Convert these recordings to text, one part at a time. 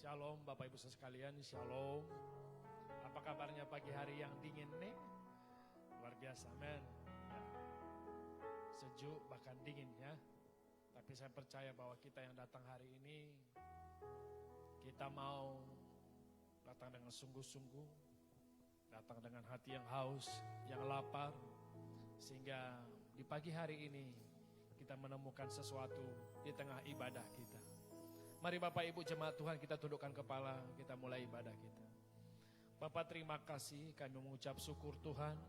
Shalom Bapak Ibu sekalian, Shalom. Apa kabarnya pagi hari yang dingin nih? Luar biasa, men. Ya. Sejuk bahkan dingin ya. Tapi saya percaya bahwa kita yang datang hari ini, kita mau datang dengan sungguh-sungguh, datang dengan hati yang haus, yang lapar, sehingga di pagi hari ini kita menemukan sesuatu di tengah ibadah kita. Mari Bapak Ibu jemaat Tuhan, kita tundukkan kepala, kita mulai ibadah kita. Bapak terima kasih, kami mengucap syukur Tuhan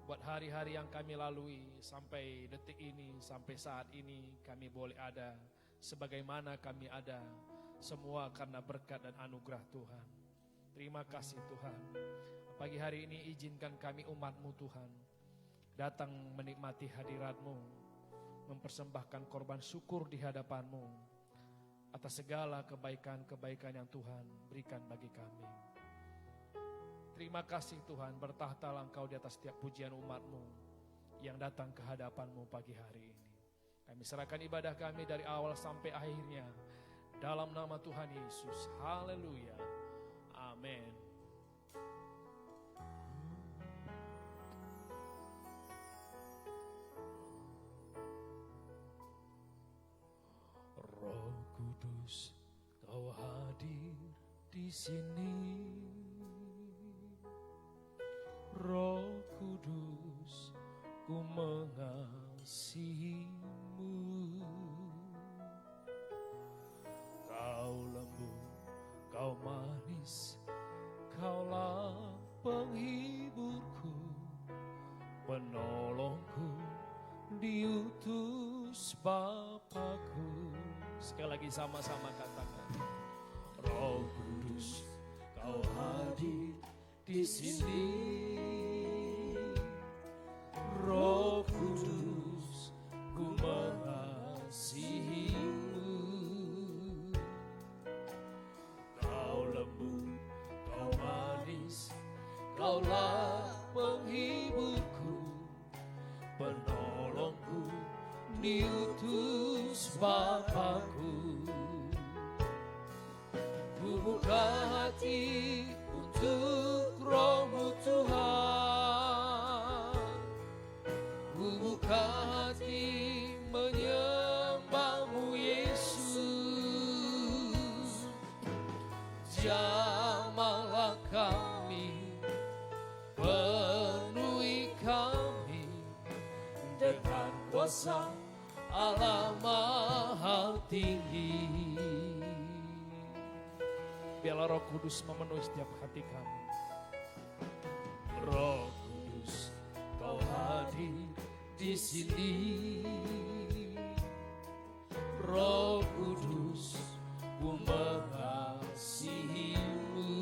buat hari-hari yang kami lalui sampai detik ini, sampai saat ini kami boleh ada sebagaimana kami ada, semua karena berkat dan anugerah Tuhan. Terima kasih Tuhan. Pagi hari ini izinkan kami umat-Mu Tuhan datang menikmati hadirat-Mu, mempersembahkan korban syukur di hadapan-Mu atas segala kebaikan-kebaikan yang Tuhan berikan bagi kami. Terima kasih Tuhan, bertahtalah Engkau di atas setiap pujian umat-Mu yang datang ke hadapan-Mu pagi hari ini. Kami serahkan ibadah kami dari awal sampai akhirnya dalam nama Tuhan Yesus. Haleluya. Amin. Roh Kudus, Kau hadir di sini. Roh Kudus, ku mengasihi-Mu. Kau lembut, Kau manis, Kaulah penghiburku, penolongku, diutus Bapakku. Sekali lagi sama-sama katakan. Roh Kudus, Kau hadir di sini. Roh Kudus, ku mengasihi-Mu. Kau lembut, Kau manis, Kaulah penghiburku, penolongku, diutus Bapakku. Ku buka hati untuk Roh-Mu Tuhan. Ku buka hati menyembah-Mu Yesus. Jamahlah kami, penuhi kami dengan kuasa Allah Maha Tinggi. Biarlah Roh Kudus memenuhi setiap hati kami. Roh Kudus, Kau hadir di sini. Roh Kudus, ku mengasihi-Mu.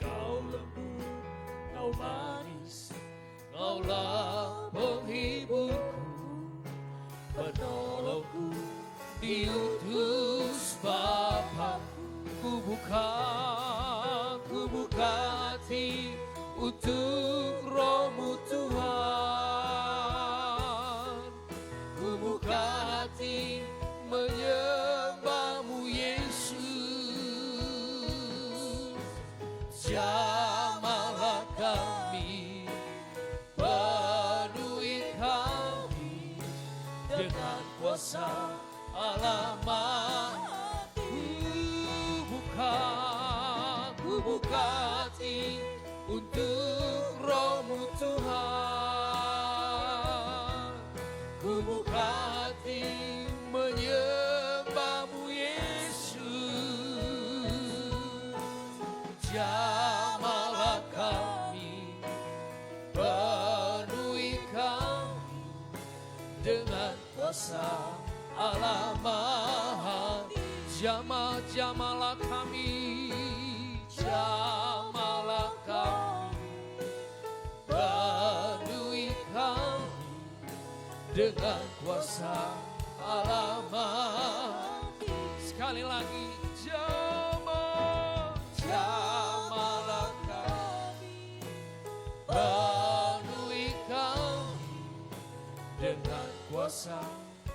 Kau lembut, Kau manis, Kaulah penghiburku, penolongku, diutus Bapakku. Ku buka hati untuk Roh-Mu Tuhan. Ku buka hati menyembah-Mu Yesus. Jamahlah kami, penuhi kami dengan kuasa Allah Maha. Ku buka hati untuk Roh-Mu Tuhan. Ku buka hati menyembah-Mu Yesus. Jamahlah kami, penuhi kami dengan kuasa Allah Maha. Jamah-jamahlah kami, jamahlah kami, penuhi kami dengan kuasa Allah Maha. Sekali lagi, jamahlah kami, penuhi kami dengan kuasa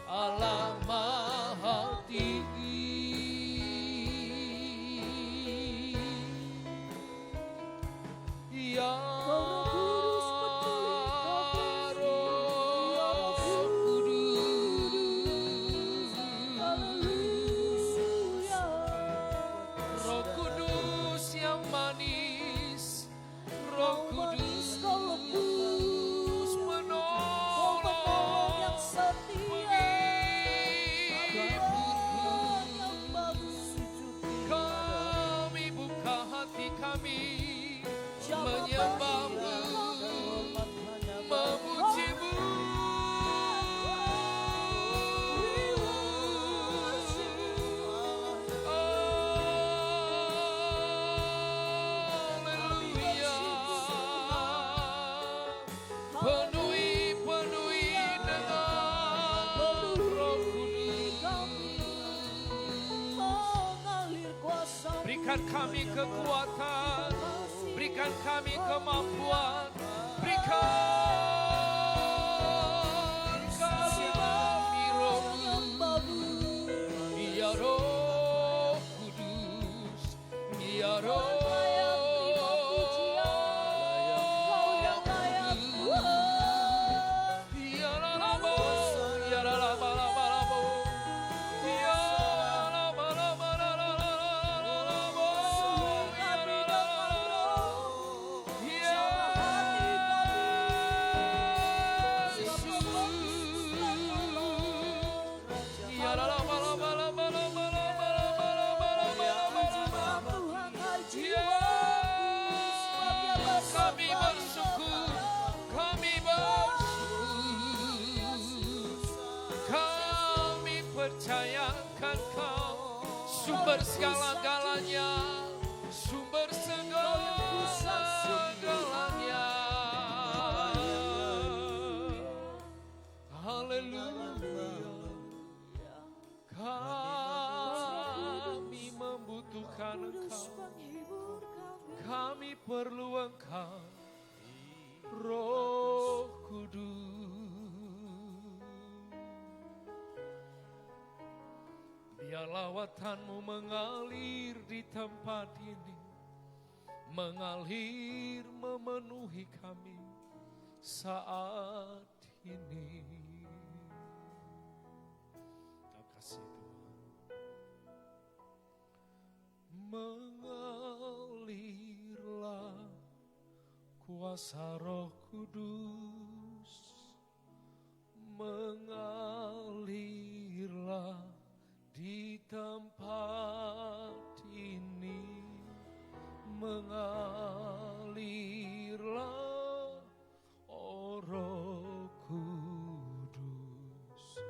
Allah Maha Tinggi. Ya berikan kami kekuatan, berikan kami kemampuan, berikan kami roh-Mu, ya Roh Kudus, ya Roh percayakan Kau sumber segala-galanya, sumber segala-galanya. Haleluya. Kami membutuhkan Engkau, kami perlu Engkau, Roh Kudus. Biar lawatan-Mu mengalir di tempat ini, mengalir memenuhi kami saat ini. Terima kasih Tuhan. Mengalirlah kuasa Roh Kudus, mengalirlah di tempat ini, mengalirlah, oh Roh Kudus,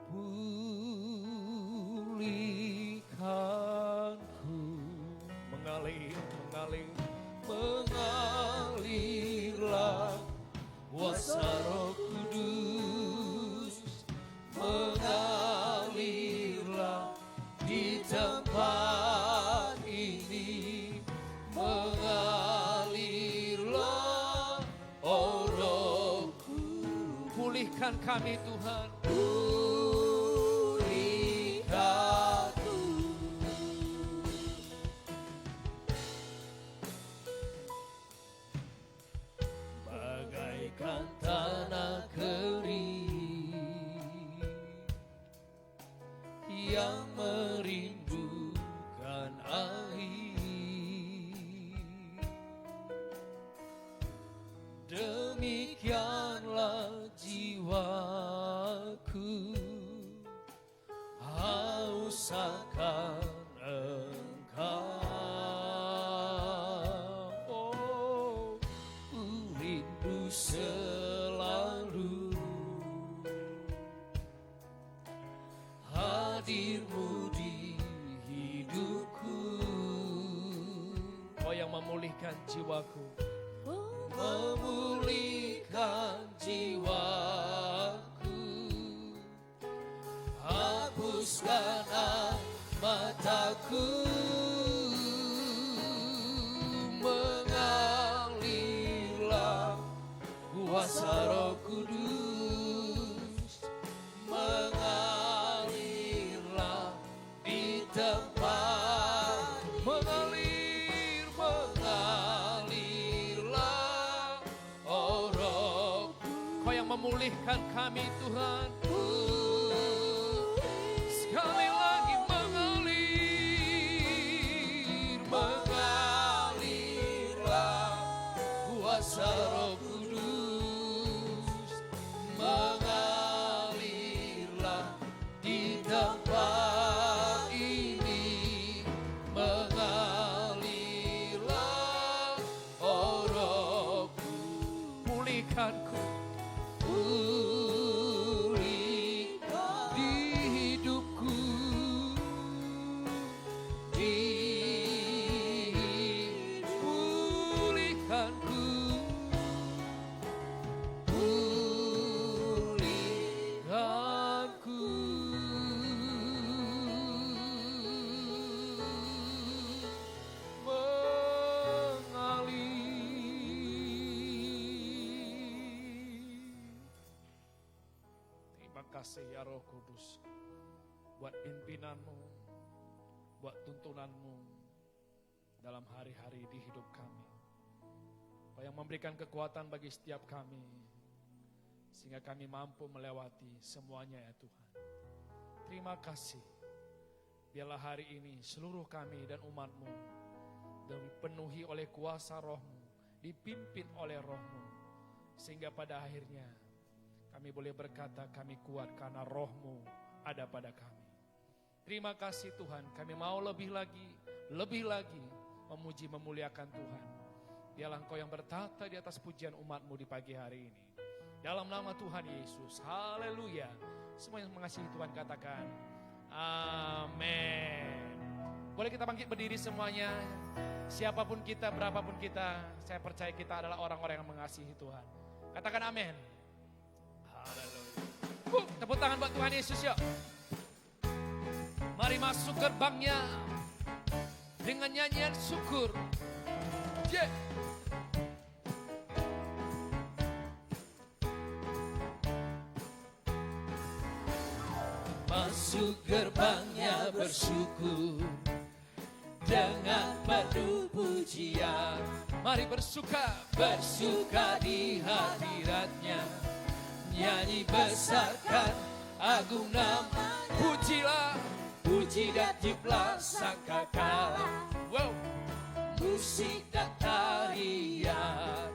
pulihkanku. Mengalir, mengalir, mengalirlah kuasa Roh Kudus, mengalirlah di tempat ini, mengalirlah, oh Roh Kudus. Pulihkan kami Tuhan, pulihkan. Bagaikan tanah kering yang merindukan air, demikianlah jiwaku haus akan Engkau. Oh, ku rindu selalu hadir-Mu di hidupku. Oh, yang memulihkan jiwaku, memulihkan jiwaku, hapuskan mataku, mengalirlah kuasa Roh Kudus, mengalirlah iman kami Tuhan. Sekali lagi mengalirlah kuasa Roh Kudus, mengalirlah di tempat ini, mengalirlah oh Rohku, pulihkanku, kasih ya Roh Kudus, buat pimpinanmu, buat tuntunanmu dalam hari-hari di hidup kami. Kau yang memberikan kekuatan bagi setiap kami, sehingga kami mampu melewati semuanya ya Tuhan. Terima kasih, biarlah hari ini seluruh kami dan umat-Mu dipenuhi oleh kuasa Roh-Mu, dipimpin oleh Roh-Mu, sehingga pada akhirnya kami boleh berkata kami kuat karena Roh-Mu ada pada kami. Terima kasih Tuhan, kami mau lebih lagi memuji memuliakan Tuhan. Dialah Engkau yang bertata di atas pujian umat-Mu di pagi hari ini. Dalam nama Tuhan Yesus, haleluya. Semua yang mengasihi Tuhan katakan amin. Boleh kita bangkit berdiri semuanya. Siapapun kita, berapapun kita, saya percaya kita adalah orang-orang yang mengasihi Tuhan. Katakan amin. Tepuk tangan buat Tuhan Yesus yuk. Mari masuk gerbangnya dengan nyanyian syukur. Yeah. Masuk gerbangnya bersyukur dengan penuh pujian. Mari bersuka di hadiratnya. Nyanyi besarkan agung nama, puji dan tiuplah sangkakala. Wow. Musik dan tarian,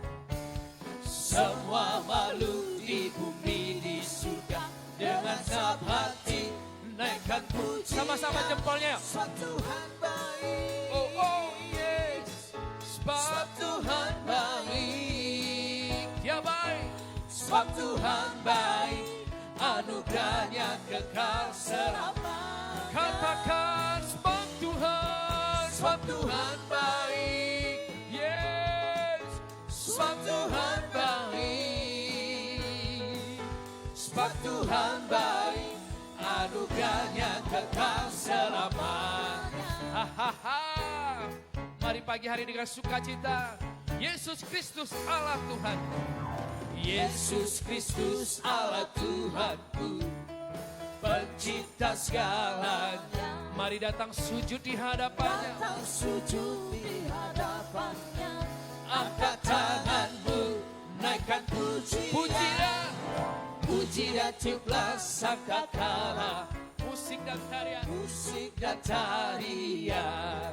semua makhluk di bumi di surga dengan senang hati naikkan puji. Sama-sama jempolnya. Sebab Tuhan baik. Oh yes. Sebab Tuhan baik. Dia baik. Sebab Tuhan baik, anugerahnya kekal selamanya. Katakan sebab Tuhan baik. Yes, sebab Tuhan baik. Sebab Tuhan baik, anugerahnya kekal selamanya. Mari pagi hari dengan sukacita. Yesus Kristus Allah Tuhan. Yesus Kristus Allah Tuhanku, pencipta segalanya. Mari datang sujud di hadapannya. Angkat tanganmu, naikkan puji dan tiuplah sangkakala. Musik dan tarian,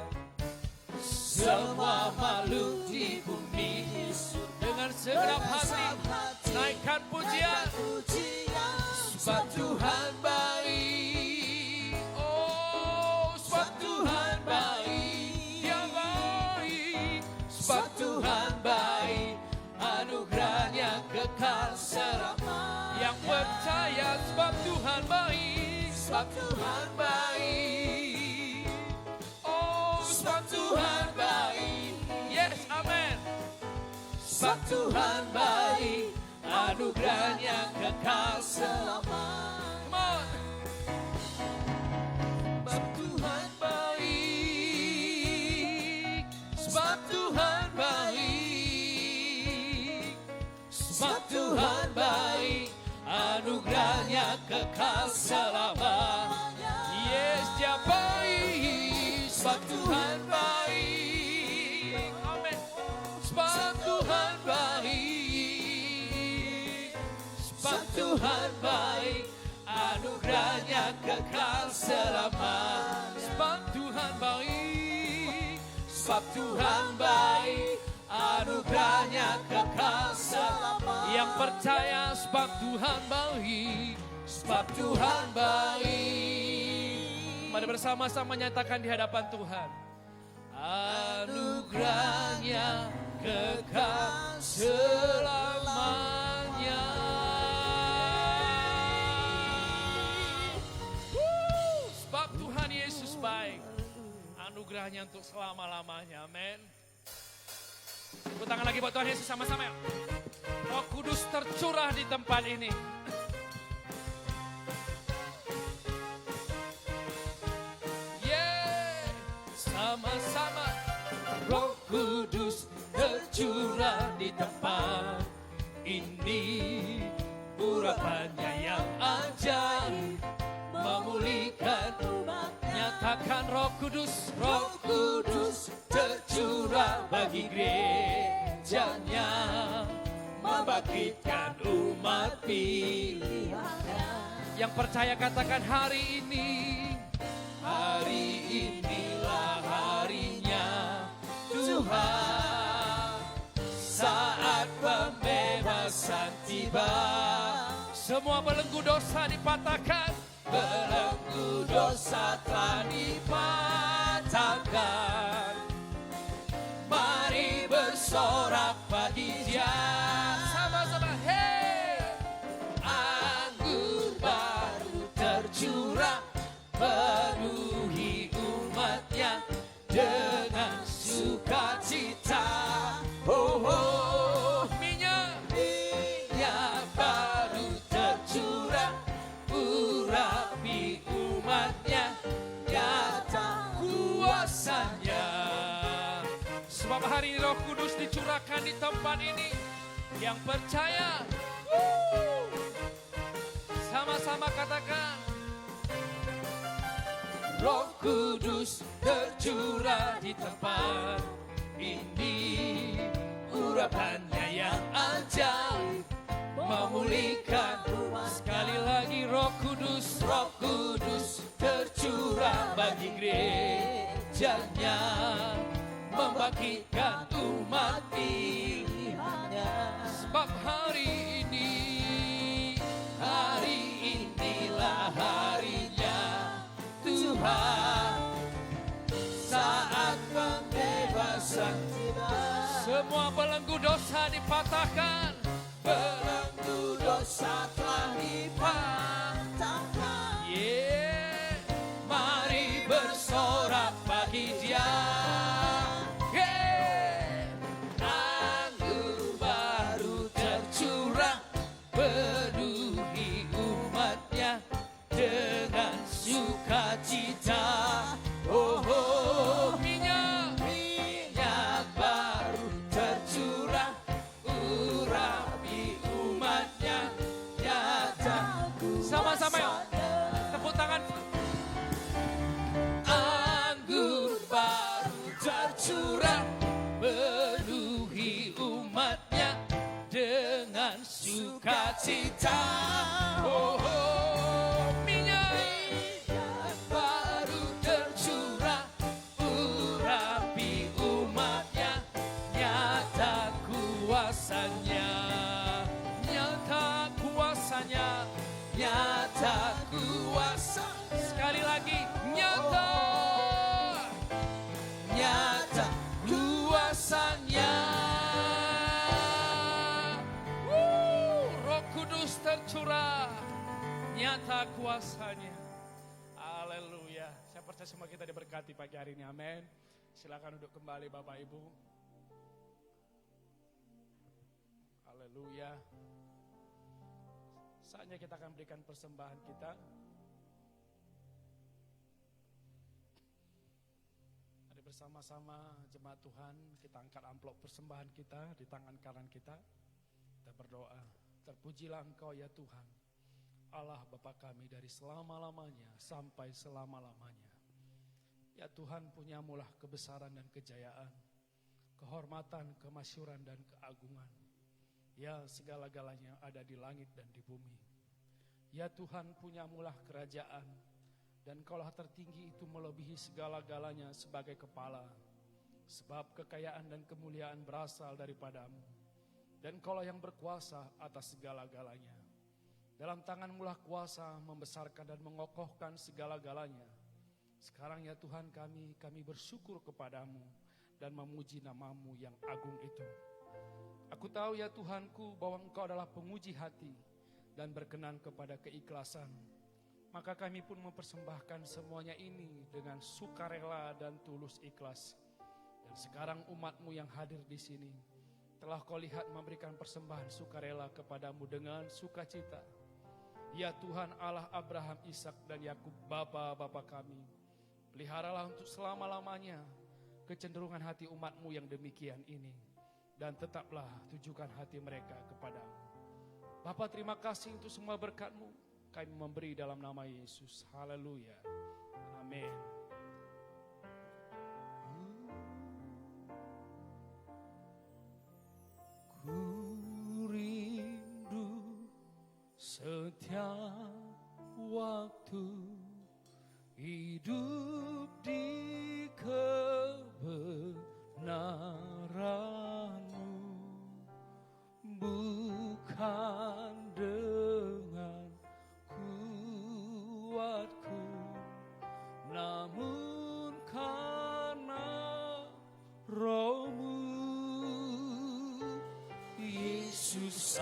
semua makhluk di bumi dengan segenap hati naikkan pujian. Sebab Tuhan baik. Oh, sebab Tuhan baik. Dia baik. Sebab Tuhan baik, anugerahnya kekal selamanya. Yang percaya sebab Tuhan baik. Sebab Tuhan baik. Oh, sebab Tuhan baik. Yes, amen. Sebab Tuhan baik, anugerahnya kekal selamanya. Come on. Sebab Tuhan baik. Sebab Tuhan baik. Sebab Tuhan baik, anugerahnya kekal selamanya. Yes, dia baik. Sebab Tuhan baik. Amen. Sebab Tuhan baik. Sebab Tuhan Tuhan baik, anugerahnya kekal selamanya. Sebab Tuhan baik, sebab Tuhan baik, anugerahnya kekal selamanya. Yang percaya sebab Tuhan baik, sebab Tuhan baik. Mari bersama-sama nyatakan di hadapan Tuhan. Anugerahnya kekal selamanya. Sebab Tuhan Yesus baik, anugerahnya untuk selama-lamanya. Amin. Tepuk tangan lagi buat Tuhan Yesus sama-sama ya. Roh Kudus tercurah di tempat ini. Sama-sama Roh Kudus tercurah di tempat ini. Urapannya yang ajaib memulihkan umat. Nyatakan Roh Kudus, Roh Kudus tercurah bagi gerejanya, membangkitkan umat pilihannya. Yang percaya katakan hari ini. Hari inilah harinya Tuhan, saat pembebasan tiba. Semua belenggu dosa dipatahkan, belenggu dosa telah dipatahkan. Mari bersorak bagi Dia. Sama-sama, hey! Anggur baru tercurah, penuhi umatnya dengan sukacita. Oh, oh, minyak baru tercurah, urapi umatnya, nyata kuasanya. Sebab hari ini Roh Kudus dicurahkan di tempat ini. Yang percaya, sama-sama katakan. Roh Kudus tercurah di tempat ini. Urapannya yang ajaib memulihkan. Sekali lagi Roh Kudus, Roh Kudus tercurah bagi gerejanya, membangkitkan umat pilihannya. Sebab hari inilah harinya Tuhan, saat pembebasan tiba. Semua belenggu dosa dipatahkan, belenggu dosa telah dipatahkan. Yeah. Mari bersorak bagi Dia. Yeah. Anggur baru tercurah, penuhi umatnya dengan sukacita. Oh, oh, minyak baru tercurah, urapi umatnya, nyata. Sama-sama yuk, tepuk tangan. Anggur baru tercurah, penuhi umatnya dengan sukacita. Oh, oh, minyak baru tercurah, urapi umatnya, nyata kuasanya, nyata kuasanya, nyata kuasa. Sekali lagi, nyata, nyata kuasanya. Roh Kudus tercurah, nyata kuasanya. Haleluya. Saya percaya semua kita diberkati pagi hari ini. Amin. Silakan duduk kembali Bapak Ibu. Haleluya. Saatnya kita akan berikan persembahan kita. Mari bersama-sama jemaat Tuhan, kita angkat amplop persembahan kita di tangan kanan kita. Kita berdoa. Terpujilah Engkau ya Tuhan, Allah Bapa kami dari selama-lamanya sampai selama-lamanya. Ya Tuhan, punyamulah kebesaran dan kejayaan, kehormatan, kemasyuran dan keagungan. Ya segala-galanya ada di langit dan di bumi. Ya Tuhan, punyamulah kerajaan, dan Kaulah tertinggi itu melebihi segala-galanya sebagai kepala. Sebab kekayaan dan kemuliaan berasal daripadamu, dan Kaulah yang berkuasa atas segala-galanya. Dalam tangan-Mu lah kuasa membesarkan dan mengokohkan segala-galanya. Sekarang ya Tuhan kami bersyukur kepadamu dan memuji nama-Mu yang agung itu. Aku tahu ya Tuhanku bahwa Engkau adalah penguji hati dan berkenan kepada keikhlasan. Maka kami pun mempersembahkan semuanya ini dengan sukarela dan tulus ikhlas. Dan sekarang umat-Mu yang hadir di sini telah Kau lihat memberikan persembahan sukarela kepadamu dengan sukacita. Ya Tuhan Allah Abraham, Ishak dan Yakub, Bapa kami, peliharalah untuk selama-lamanya kecenderungan hati umat-Mu yang demikian ini, dan tetaplah tujukan hati mereka kepadamu. Bapa, terima kasih untuk semua berkat-Mu, kami memberi dalam nama Yesus. Haleluya. Amin. Ku rindu setiap waktu hidup di kebenaran-Mu, bukan dengan kuatku, namun karena Roh-Mu. Yesus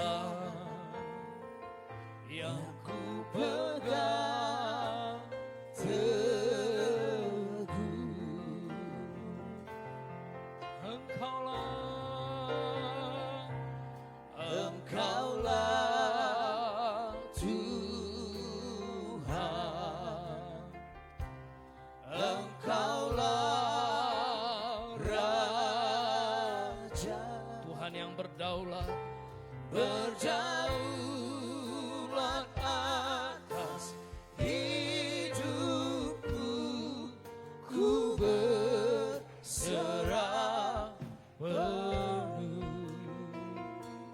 yang ku pegang teguh, Engkaulah Tuhan, Engkaulah Raja, Tuhan yang berdaulat atas hidupku, ku berserah penuh.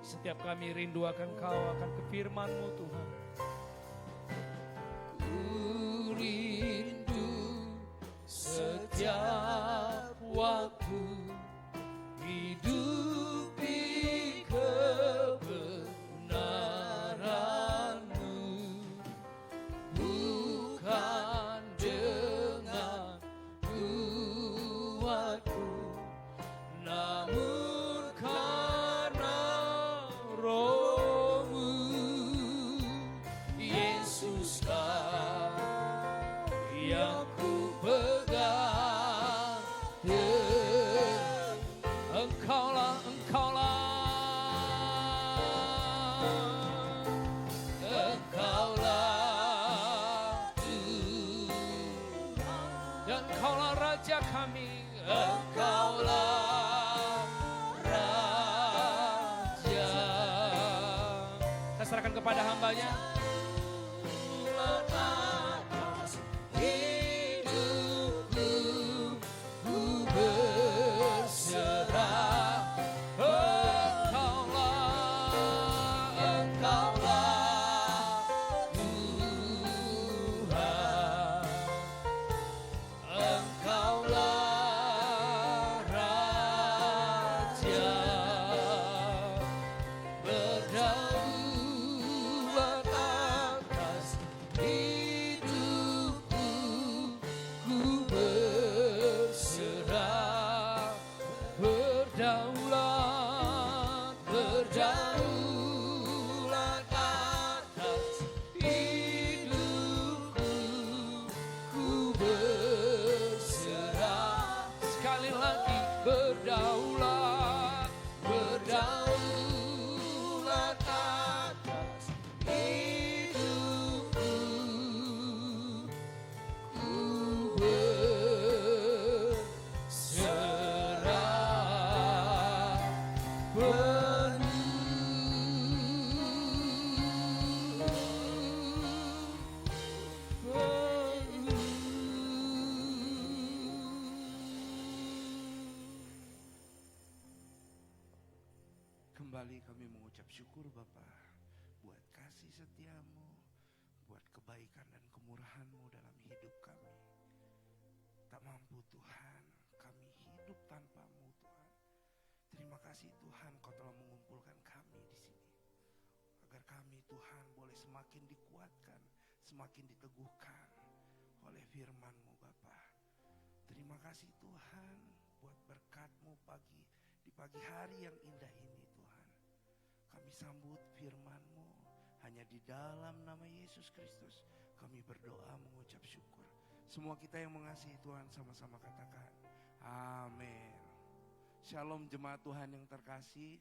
Setiap kami rindu akan Kau, akan kefirman-Mu Tuhan. Ku rindu setiap waktu hidup di kebenaran-Mu, bukan dengan kuatku, namun karena Roh-Mu. Yesuslah yang ku pegang, Engkaulah Tuhan, dan Engkaulah Raja kami, Engkaulah Raja. Kita serahkan kepada hamba-Nya. Atas hidupku, ku berserah. Engkaulah Tuhan, Engkaulah Raja, berdaulat atas hidupku, ku berserah. Berdaulat atas hidupku, ku berserah. Sekali lagi, berdaulat atas hidupku, ku berserah penuh. Kembali kami mengucap syukur Bapa buat kasih setia-Mu, kasih Tuhan Kau telah mengumpulkan kami di sini. Agar kami Tuhan boleh semakin dikuatkan, semakin diteguhkan oleh firman-Mu Bapa. Terima kasih Tuhan buat berkat-Mu di pagi hari yang indah ini Tuhan. Kami sambut firman-Mu hanya di dalam nama Yesus Kristus. Kami berdoa mengucap syukur. Semua kita yang mengasihi Tuhan sama-sama katakan amin. Shalom jemaat Tuhan yang terkasih.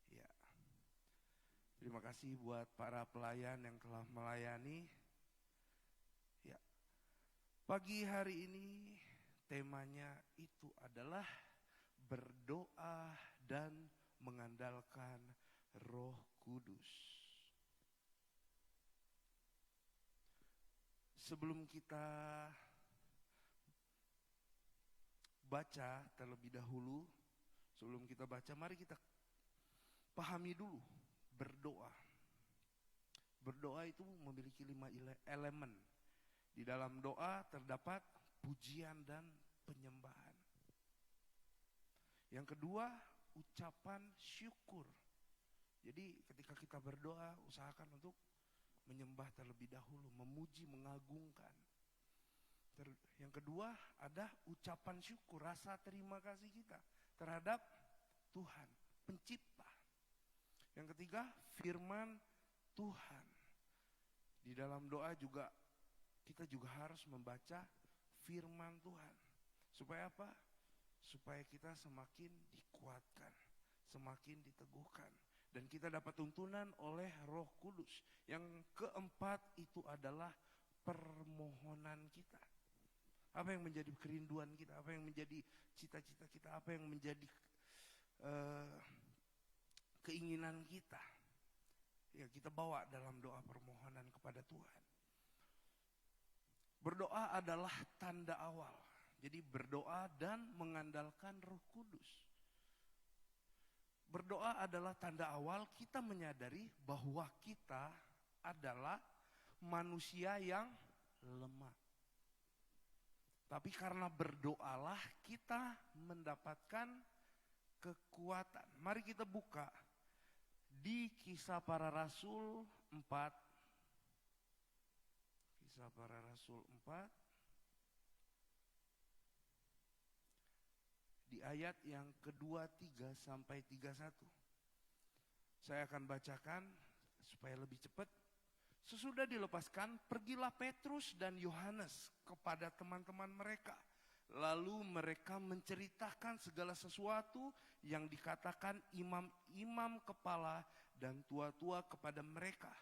Ya. Terima kasih buat para pelayan yang telah melayani. Ya. Pagi hari ini temanya itu adalah berdoa dan mengandalkan Roh Kudus. Sebelum kita baca terlebih dahulu, sebelum kita baca, mari kita pahami dulu berdoa. Berdoa itu memiliki 5 elemen. Di dalam doa terdapat pujian dan penyembahan. Yang kedua, ucapan syukur. Jadi ketika kita berdoa, usahakan untuk menyembah terlebih dahulu, memuji, mengagungkan. Yang kedua ada ucapan syukur, rasa terima kasih kita terhadap Tuhan, pencipta. Yang ketiga, firman Tuhan. Di dalam doa juga kita juga harus membaca firman Tuhan. Supaya apa? Supaya kita semakin dikuatkan, semakin diteguhkan. Dan kita dapat tuntunan oleh Roh Kudus. Yang keempat itu adalah permohonan kita. Apa yang menjadi kerinduan kita, apa yang menjadi cita-cita kita, apa yang menjadi keinginan kita. Ya, kita bawa dalam doa permohonan kepada Tuhan. Berdoa adalah tanda awal. Jadi berdoa dan mengandalkan Roh Kudus. Berdoa adalah tanda awal kita menyadari bahwa kita adalah manusia yang lemah. Tapi karena berdoalah kita mendapatkan kekuatan. Mari kita buka di Kisah Para Rasul 4. Kisah Para Rasul 4. Di ayat yang kedua, 3 sampai 31. Saya akan bacakan supaya lebih cepat. Sesudah dilepaskan, pergilah Petrus dan Yohanes kepada teman-teman mereka. Lalu mereka menceritakan segala sesuatu yang dikatakan imam-imam kepala dan tua-tua kepada mereka.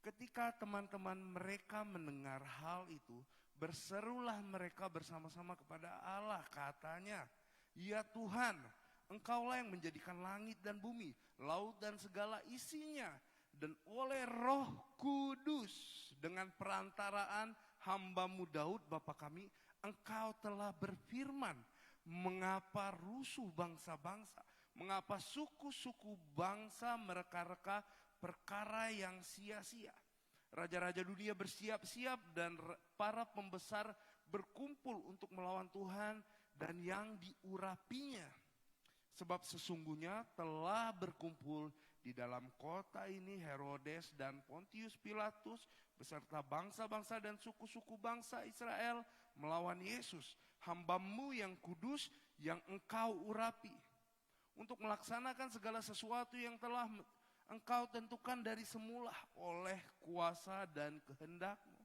Ketika teman-teman mereka mendengar hal itu, berserulah mereka bersama-sama kepada Allah. Katanya, ya Tuhan, Engkaulah yang menjadikan langit dan bumi, laut dan segala isinya. Dan oleh Roh Kudus dengan perantaraan hamba-Mu Daud Bapa kami, Engkau telah berfirman, mengapa rusuh bangsa-bangsa, mengapa suku-suku bangsa mereka-reka perkara yang sia-sia. Raja-raja dunia bersiap-siap dan para pembesar berkumpul untuk melawan Tuhan dan yang diurapinya. Sebab sesungguhnya telah berkumpul di dalam kota ini Herodes dan Pontius Pilatus beserta bangsa-bangsa dan suku-suku bangsa Israel melawan Yesus, hamba-Mu yang kudus yang Engkau urapi, untuk melaksanakan segala sesuatu yang telah Engkau tentukan dari semula oleh kuasa dan kehendak-Mu.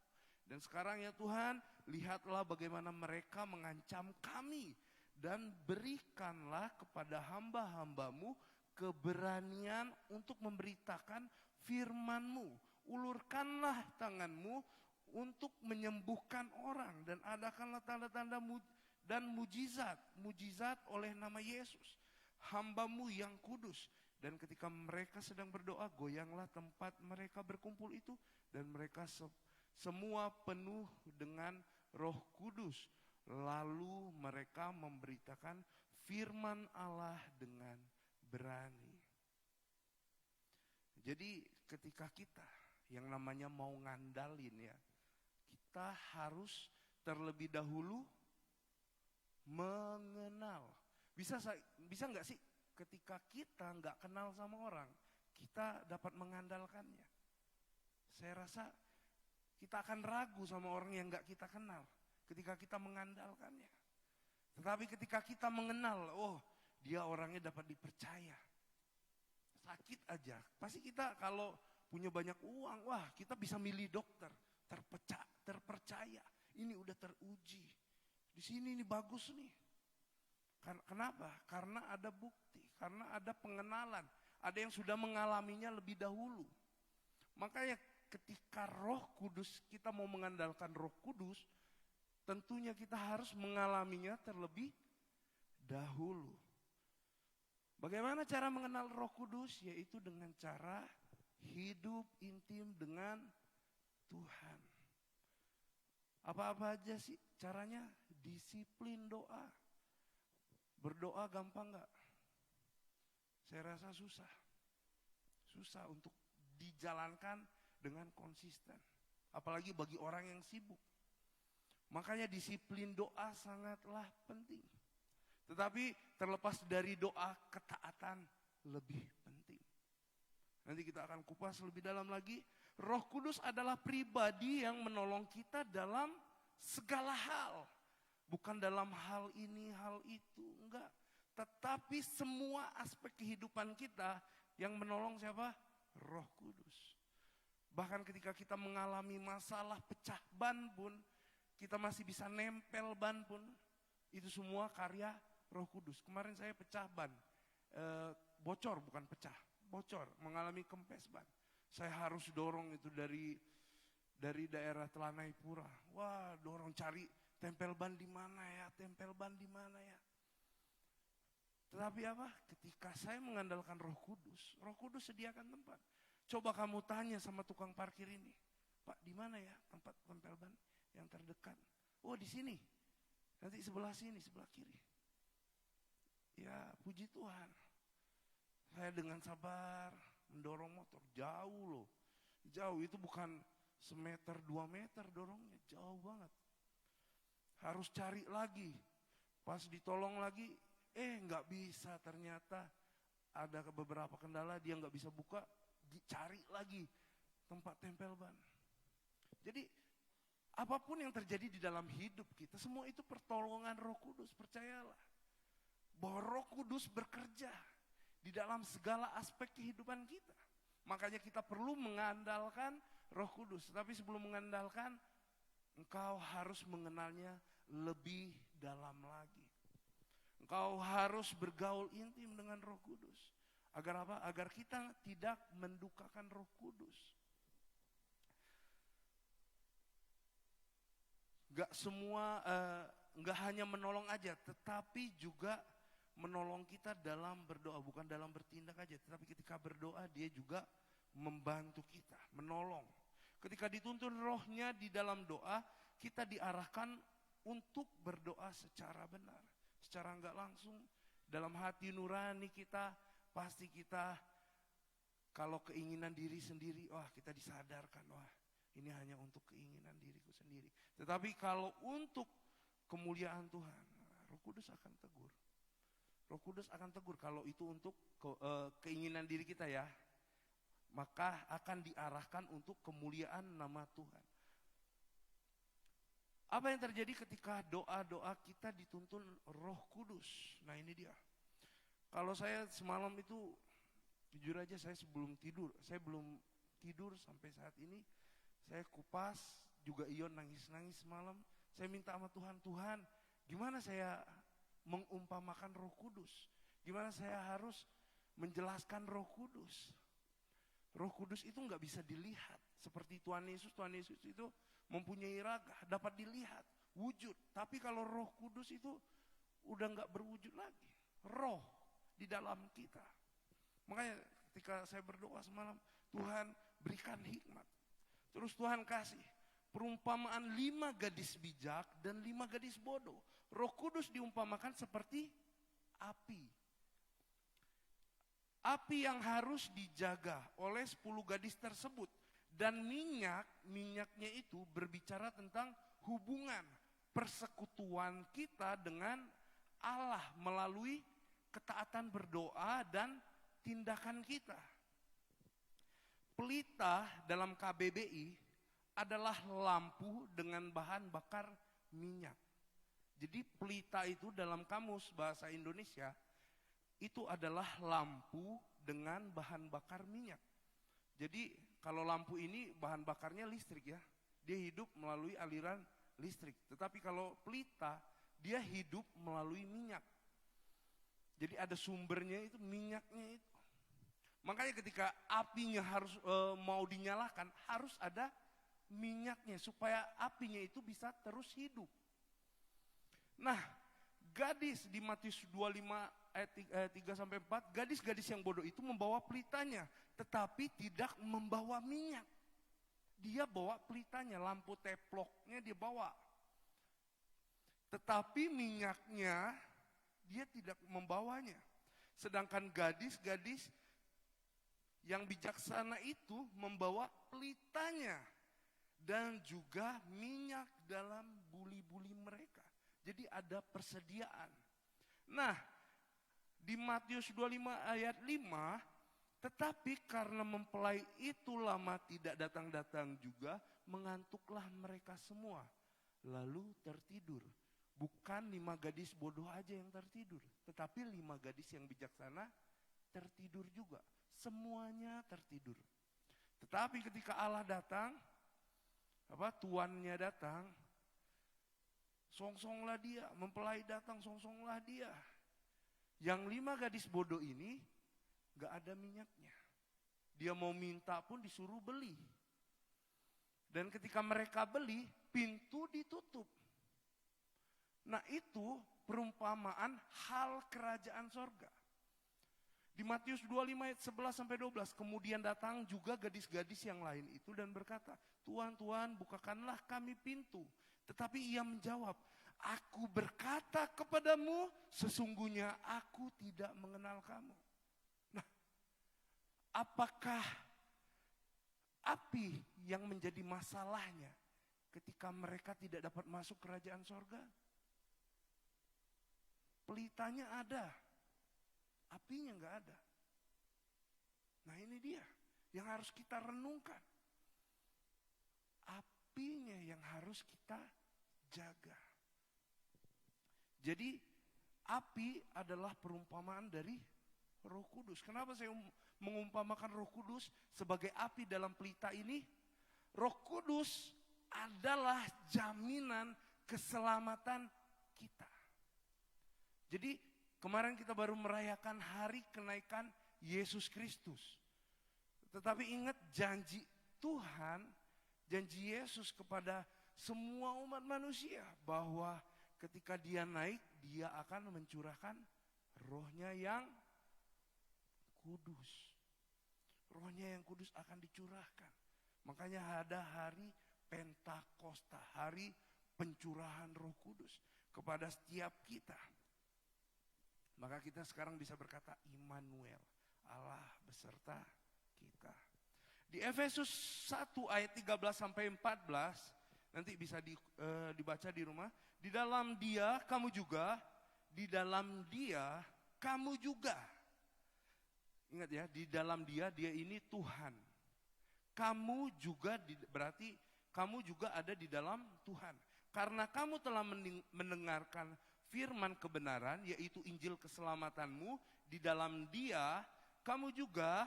Dan sekarang ya Tuhan, lihatlah bagaimana mereka mengancam kami, dan berikanlah kepada hamba-hamba-Mu keberanian untuk memberitakan firman-Mu. Ulurkanlah tangan-Mu untuk menyembuhkan orang, dan adakanlah tanda-tanda dan mujizat oleh nama Yesus, hamba-Mu yang kudus. Dan ketika mereka sedang berdoa, goyanglah tempat mereka berkumpul itu, dan mereka semua penuh dengan Roh Kudus. Lalu mereka memberitakan firman Allah dengan berani. Jadi ketika kita yang namanya mau ngandalin ya, kita harus terlebih dahulu mengenal Bisa nggak sih ketika kita nggak kenal sama orang, kita dapat mengandalkannya? Saya rasa kita akan ragu sama orang yang nggak kita kenal ketika kita mengandalkannya. Tetapi ketika kita mengenal, oh dia orangnya dapat dipercaya. Sakit aja, pasti kita kalau punya banyak uang, wah kita bisa milih dokter, terpercaya. Ini udah teruji, di sini ini bagus nih. Kenapa? Karena ada bukti, karena ada pengenalan, ada yang sudah mengalaminya lebih dahulu. Makanya ketika Roh Kudus, kita mau mengandalkan Roh Kudus, tentunya kita harus mengalaminya terlebih dahulu. Bagaimana cara mengenal Roh Kudus? Yaitu dengan cara hidup intim dengan Tuhan. Apa-apa aja sih caranya? Disiplin doa. Berdoa gampang gak? Saya rasa susah. Susah untuk dijalankan dengan konsisten. Apalagi bagi orang yang sibuk. Makanya disiplin doa sangatlah penting. Tetapi terlepas dari doa, ketaatan lebih penting. Nanti kita akan kupas lebih dalam lagi. Roh Kudus adalah pribadi yang menolong kita dalam segala hal. Bukan dalam hal ini, hal itu, enggak. Tetapi semua aspek kehidupan kita yang menolong siapa? Roh Kudus. Bahkan ketika kita mengalami masalah pecah ban pun, kita masih bisa nempel ban pun, itu semua karya Roh Kudus. Kemarin saya pecah ban, bocor bukan pecah, bocor, mengalami kempes ban. Saya harus dorong itu dari daerah Telanai Pura. Wah, dorong cari tempel ban di mana ya, tempel ban di mana ya. Tetapi apa? Ketika saya mengandalkan Roh Kudus sediakan tempat. Coba kamu tanya sama tukang parkir ini, Pak, di mana ya tempat tempel ban yang terdekat? Oh, di sini. Nanti sebelah sini, sebelah kiri. Ya, puji Tuhan. Saya dengan sabar mendorong motor, jauh loh. Jauh, itu bukan semeter, 2 meter dorongnya, jauh banget. Harus cari lagi, pas ditolong lagi, nggak bisa, ternyata ada beberapa kendala, dia nggak bisa buka, cari lagi tempat tempel ban. Jadi apapun yang terjadi di dalam hidup kita, semua itu pertolongan Roh Kudus, percayalah. Bahwa Roh Kudus bekerja di dalam segala aspek kehidupan kita. Makanya kita perlu mengandalkan Roh Kudus. Tapi sebelum mengandalkan, engkau harus mengenalnya lebih dalam lagi. Engkau harus bergaul intim dengan Roh Kudus. Agar apa? Agar kita tidak mendukakan Roh Kudus. Gak hanya menolong aja, tetapi juga menolong kita dalam berdoa. Bukan dalam bertindak aja, tetapi ketika berdoa dia juga membantu kita, menolong. Ketika dituntun rohnya di dalam doa, kita diarahkan untuk berdoa secara benar. Secara enggak langsung, dalam hati nurani kita, pasti kita kalau keinginan diri sendiri, wah kita disadarkan, wah ini hanya untuk keinginan diriku sendiri. Tetapi kalau untuk kemuliaan Tuhan, Roh Kudus akan tegur. Roh Kudus akan tegur kalau itu untuk keinginan diri kita ya. Maka akan diarahkan untuk kemuliaan nama Tuhan. Apa yang terjadi ketika doa-doa kita dituntun Roh Kudus? Nah ini dia. Kalau saya semalam itu, jujur aja saya belum tidur sampai saat ini. Saya kupas, juga Ion nangis-nangis semalam. Saya minta sama Tuhan, Tuhan gimana saya mengumpamakan Roh Kudus? Gimana saya harus menjelaskan Roh Kudus? Roh Kudus itu nggak bisa dilihat. Seperti Tuhan Yesus itu mempunyai raga, dapat dilihat, wujud. Tapi kalau Roh Kudus itu udah nggak berwujud lagi. Roh di dalam kita. Makanya ketika saya berdoa semalam, Tuhan berikan hikmat. Terus Tuhan kasih perumpamaan 5 gadis bijak dan 5 gadis bodoh. Roh Kudus diumpamakan seperti api. Api yang harus dijaga oleh 10 gadis tersebut. Dan minyaknya itu berbicara tentang hubungan persekutuan kita dengan Allah melalui ketaatan berdoa dan tindakan kita. Pelita dalam KBBI adalah lampu dengan bahan bakar minyak. Jadi pelita itu dalam kamus bahasa Indonesia itu adalah lampu dengan bahan bakar minyak. Jadi kalau lampu ini bahan bakarnya listrik ya, dia hidup melalui aliran listrik. Tetapi kalau pelita dia hidup melalui minyak. Jadi ada sumbernya itu minyaknya itu. Makanya ketika apinya harus mau dinyalakan harus ada minyaknya supaya apinya itu bisa terus hidup. Nah, gadis di Matius 25 ayat 3-4, gadis-gadis yang bodoh itu membawa pelitanya, tetapi tidak membawa minyak. Dia bawa pelitanya, lampu teploknya dia bawa. Tetapi minyaknya dia tidak membawanya. Sedangkan gadis-gadis yang bijaksana itu membawa pelitanya dan juga minyak dalam buli-buli mereka. Jadi ada persediaan. Nah, di Matius 25 ayat 5, tetapi karena mempelai itu lama tidak datang-datang juga, mengantuklah mereka semua, lalu tertidur. Bukan 5 gadis bodoh aja yang tertidur, tetapi 5 gadis yang bijaksana tertidur juga. Semuanya tertidur. Tetapi ketika Allah datang, tuannya datang, songsonglah dia, mempelai datang, songsonglah dia. Yang 5 gadis bodoh ini gak ada minyaknya. Dia mau minta pun disuruh beli. Dan ketika mereka beli, pintu ditutup. Nah itu perumpamaan hal kerajaan sorga. Di Matius 25 ayat 11-12, kemudian datang juga gadis-gadis yang lain itu dan berkata, Tuhan, Tuhan, bukakanlah kami pintu. Tetapi ia menjawab, aku berkata kepadamu, sesungguhnya aku tidak mengenal kamu. Nah, apakah api yang menjadi masalahnya ketika mereka tidak dapat masuk kerajaan sorga? Pelitanya ada, apinya nggak ada. Nah ini dia yang harus kita renungkan. Apinya yang harus kita jaga. Jadi api adalah perumpamaan dari Roh Kudus. Kenapa saya mengumpamakan Roh Kudus sebagai api dalam pelita ini? Roh Kudus adalah jaminan keselamatan kita. Jadi kemarin kita baru merayakan hari kenaikan Yesus Kristus. Tetapi ingat janji Tuhan, janji Yesus kepada semua umat manusia bahwa ketika dia naik, dia akan mencurahkan rohnya yang kudus. Rohnya yang kudus akan dicurahkan. Makanya ada hari Pentakosta, hari pencurahan Roh Kudus kepada setiap kita. Maka kita sekarang bisa berkata Immanuel, Allah beserta kita. Di Efesus 1 ayat 13-14, nanti bisa dibaca di rumah. Di dalam dia kamu juga, di dalam dia kamu juga. Ingat ya, di dalam dia ini Tuhan. Kamu juga, berarti kamu juga ada di dalam Tuhan. Karena kamu telah mendengarkan firman kebenaran, yaitu Injil keselamatanmu, di dalam dia, kamu juga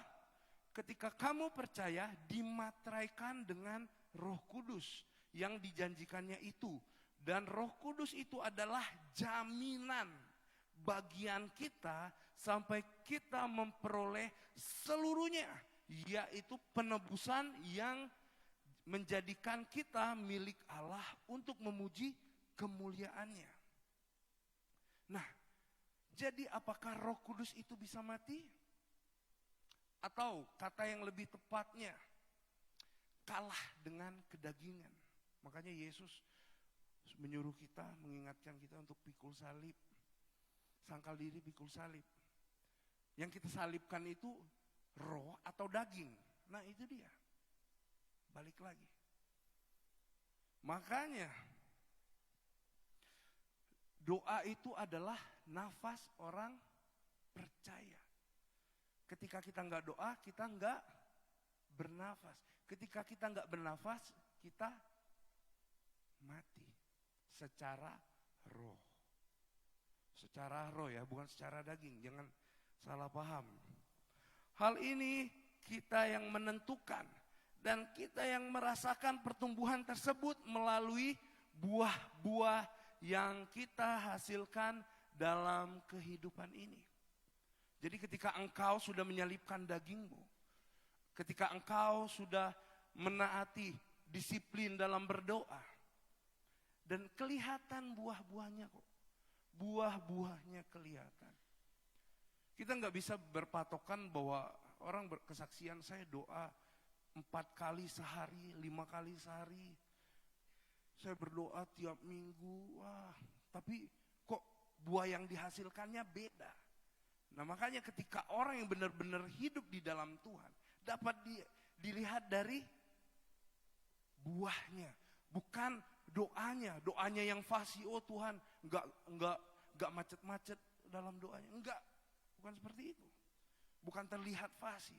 ketika kamu percaya dimateraikan dengan Roh Kudus yang dijanjikannya itu. Dan Roh Kudus itu adalah jaminan bagian kita sampai kita memperoleh seluruhnya, yaitu penebusan yang menjadikan kita milik Allah untuk memuji kemuliaannya. Nah, jadi apakah Roh Kudus itu bisa mati? Atau kata yang lebih tepatnya, kalah dengan kedagingan. Makanya Yesus menyuruh kita, mengingatkan kita untuk pikul salib. Sangkal diri pikul salib. Yang kita salibkan itu roh atau daging. Nah itu dia. Balik lagi. Makanya Doa itu adalah nafas orang percaya. Ketika kita nggak doa, kita nggak bernafas. Ketika kita nggak bernafas, kita mati secara roh. Secara roh ya, bukan secara daging. Jangan salah paham. Hal ini kita yang menentukan dan kita yang merasakan pertumbuhan tersebut melalui buah-buah yang kita hasilkan dalam kehidupan ini. Jadi ketika engkau sudah menyalipkan dagingmu, ketika engkau sudah menaati disiplin dalam berdoa, dan kelihatan buah-buahnya kok. Buah-buahnya kelihatan. Kita nggak bisa berpatokan bahwa orang berkesaksian saya doa 4 kali sehari, 5 kali sehari. Saya berdoa tiap minggu, wah tapi kok buah yang dihasilkannya beda. Nah makanya ketika orang yang benar-benar hidup di dalam Tuhan, dapat dilihat dari buahnya, bukan doanya. Doanya yang fasih, oh Tuhan, enggak macet-macet dalam doanya, enggak, bukan seperti itu. Bukan terlihat fasih.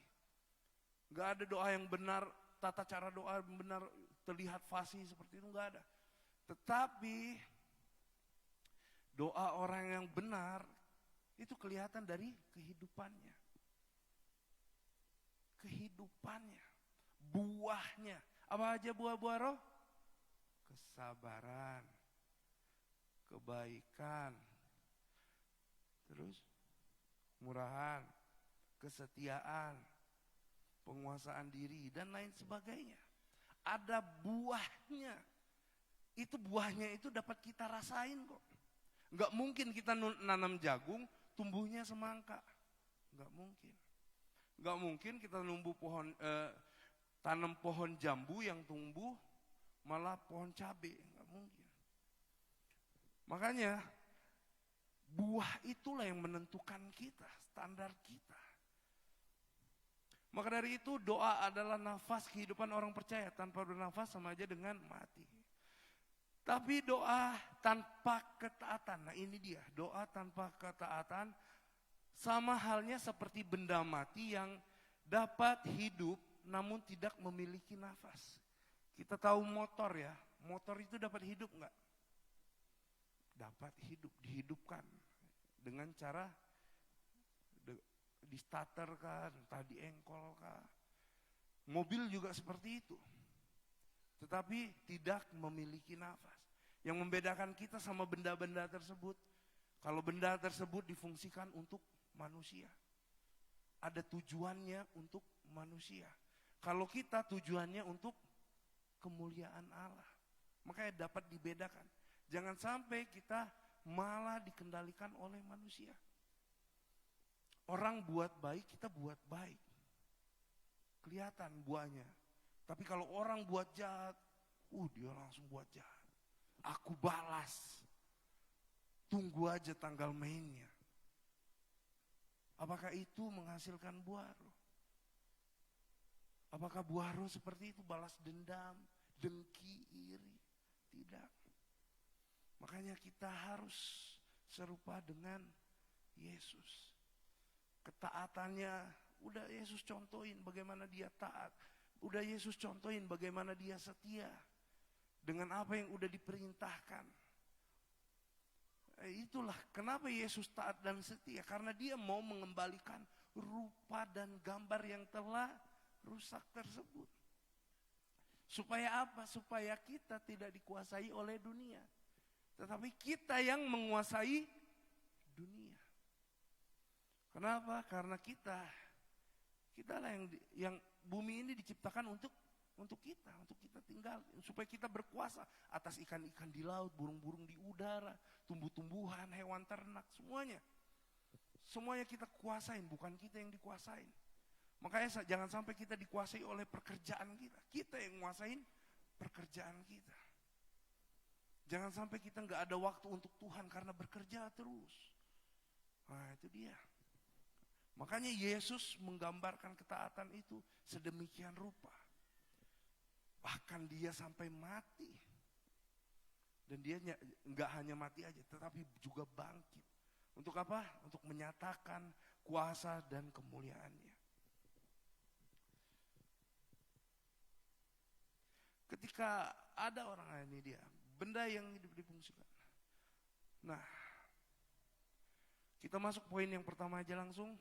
Enggak ada doa yang benar, tata cara doa yang benar terlihat fasih seperti itu, enggak ada. Tetapi doa orang yang benar itu kelihatan dari kehidupannya. Kehidupannya, buahnya. Apa aja buah-buah roh? Kesabaran, kebaikan, terus murahan, kesetiaan, penguasaan diri, dan lain sebagainya. Ada buahnya. Itu buahnya itu dapat kita rasain kok. Enggak mungkin kita nanam jagung, tumbuhnya semangka. Enggak mungkin. Enggak mungkin kita tanam pohon jambu yang tumbuh malah pohon cabai. Enggak mungkin. Makanya buah itulah yang menentukan kita, standar kita. Maka dari itu doa adalah nafas kehidupan orang percaya. Tanpa bernafas sama aja dengan mati. Tapi doa tanpa ketaatan, nah ini dia, doa tanpa ketaatan sama halnya seperti benda mati yang dapat hidup namun tidak memiliki nafas. Kita tahu motor ya, motor itu dapat hidup enggak? Dapat hidup, dihidupkan dengan cara di starter kah, entah di engkol kah. Mobil juga seperti itu. Tetapi tidak memiliki nafas. Yang membedakan kita sama benda-benda tersebut, kalau benda tersebut difungsikan untuk manusia. Ada tujuannya untuk manusia. Kalau kita tujuannya untuk kemuliaan Allah. Makanya dapat dibedakan. Jangan sampai kita malah dikendalikan oleh manusia. Orang buat baik, kita buat baik. Kelihatan buahnya. Tapi kalau orang buat jahat, dia langsung buat jahat. Aku balas. Tunggu aja tanggal mainnya. Apakah itu menghasilkan buah roh? Apakah buah roh seperti itu balas dendam, dengki, iri? Tidak. Makanya kita harus serupa dengan Yesus. Ketaatannya, udah Yesus contohin bagaimana dia taat. Udah Yesus contohin bagaimana dia setia dengan apa yang udah diperintahkan. Itulah kenapa Yesus taat dan setia, karena dia mau mengembalikan rupa dan gambar yang telah rusak tersebut. Supaya apa? Supaya kita tidak dikuasai oleh dunia, tetapi kita yang menguasai dunia. Kenapa? Karena kita lah yang bumi ini diciptakan untuk kita tinggal, supaya kita berkuasa atas ikan-ikan di laut, burung-burung di udara, tumbuh-tumbuhan, hewan ternak, semuanya. Semuanya kita kuasain, bukan kita yang dikuasain. Makanya jangan sampai kita dikuasai oleh pekerjaan kita. Kita yang nguasain pekerjaan kita. Jangan sampai kita nggak ada waktu untuk Tuhan karena bekerja terus. Nah itu dia. Makanya Yesus menggambarkan ketaatan itu sedemikian rupa. Bahkan dia sampai mati. Dan dia nggak hanya mati aja, tetapi juga bangkit. Untuk apa? Untuk menyatakan kuasa dan kemuliaannya. Ketika ada orang, ini dia, benda yang difungsikan. Nah, kita masuk poin yang pertama aja langsung.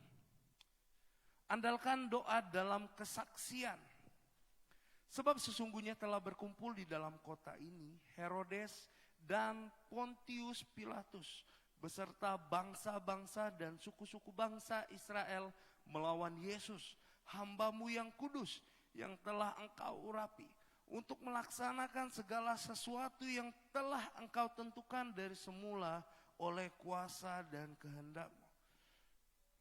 Andalkan doa dalam kesaksian. Sebab sesungguhnya telah berkumpul di dalam kota ini Herodes dan Pontius Pilatus beserta bangsa-bangsa dan suku-suku bangsa Israel melawan Yesus, hamba-Mu yang kudus, yang telah Engkau urapi, untuk melaksanakan segala sesuatu yang telah Engkau tentukan dari semula oleh kuasa dan kehendak-Mu.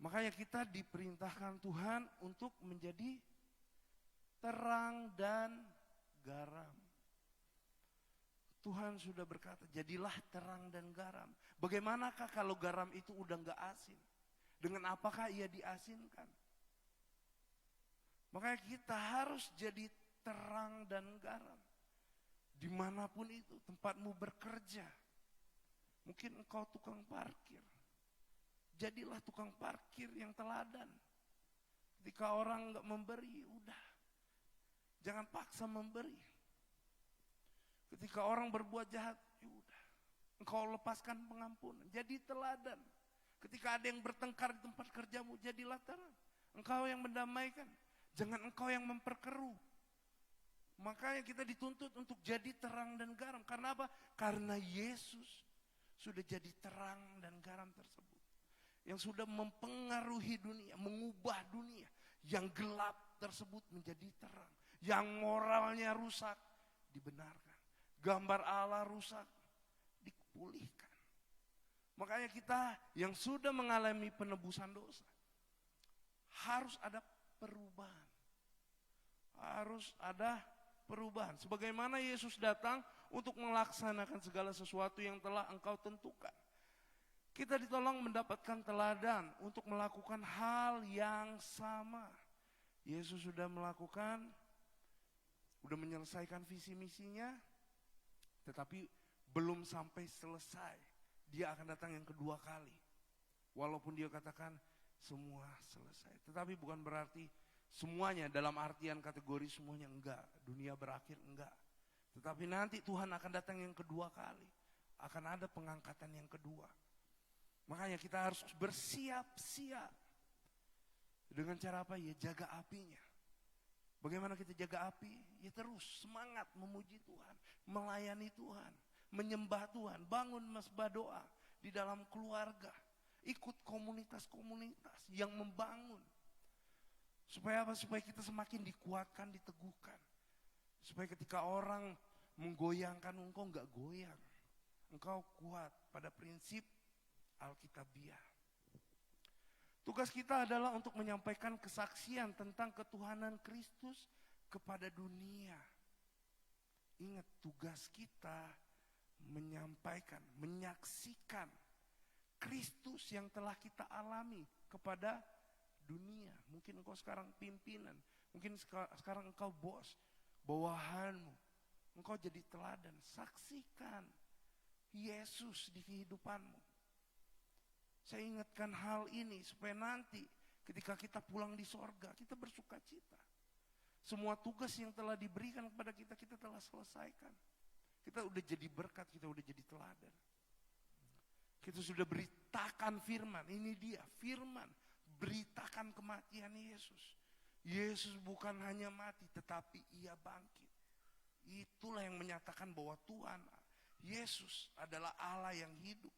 Makanya kita diperintahkan Tuhan untuk menjadi terang dan garam. Tuhan sudah berkata, jadilah terang dan garam. Bagaimanakah kalau garam itu udah gak asin? Dengan apakah ia diasinkan? Makanya kita harus jadi terang dan garam. Dimanapun itu tempatmu bekerja. Mungkin engkau tukang parkir. Jadilah tukang parkir yang teladan. Ketika orang gak memberi, udah. Jangan paksa memberi. Ketika orang berbuat jahat, ya udah. Engkau lepaskan pengampunan. Jadi teladan. Ketika ada yang bertengkar di tempat kerjamu, jadilah terang. Engkau yang mendamaikan. Jangan engkau yang memperkeruh. Makanya kita dituntut untuk jadi terang dan garam. Karena apa? Karena Yesus sudah jadi terang dan garam tersebut. Yang sudah mempengaruhi dunia, mengubah dunia. Yang gelap tersebut menjadi terang. Yang moralnya rusak, dibenarkan. Gambar Allah rusak, dipulihkan. Makanya kita yang sudah mengalami penebusan dosa, harus ada perubahan. Harus ada perubahan. Sebagaimana Yesus datang untuk melaksanakan segala sesuatu yang telah Engkau tentukan. Kita ditolong mendapatkan teladan untuk melakukan hal yang sama. Yesus sudah melakukan, sudah menyelesaikan visi misinya, tetapi belum sampai selesai. Dia akan datang yang kedua kali. Walaupun dia katakan semua selesai. Tetapi bukan berarti semuanya dalam artian kategori semuanya enggak. Dunia berakhir enggak. Tetapi nanti Tuhan akan datang yang kedua kali. Akan ada pengangkatan yang kedua. Makanya kita harus bersiap-siap. Dengan cara apa? Ya jaga apinya. Bagaimana kita jaga api? Ya terus semangat memuji Tuhan, melayani Tuhan, menyembah Tuhan, bangun mesbah doa di dalam keluarga, ikut komunitas-komunitas yang membangun. Supaya apa? Supaya kita semakin dikuatkan, diteguhkan. Supaya ketika orang menggoyangkan engkau enggak goyang. Engkau kuat pada prinsip Alkitabiah. Tugas kita adalah untuk menyampaikan kesaksian tentang ketuhanan Kristus kepada dunia. Ingat, tugas kita menyampaikan, menyaksikan Kristus yang telah kita alami kepada dunia. Mungkin engkau sekarang pimpinan, mungkin sekarang engkau bos, bawahanmu. Engkau jadi teladan, saksikan Yesus di kehidupanmu. Saya ingatkan hal ini supaya nanti ketika kita pulang di sorga, kita bersuka cita. Semua tugas yang telah diberikan kepada kita, kita telah selesaikan. Kita udah jadi berkat, kita udah jadi teladan. Kita sudah beritakan firman, ini dia firman. Beritakan kematian Yesus. Yesus bukan hanya mati, tetapi ia bangkit. Itulah yang menyatakan bahwa Tuhan, Yesus adalah Allah yang hidup.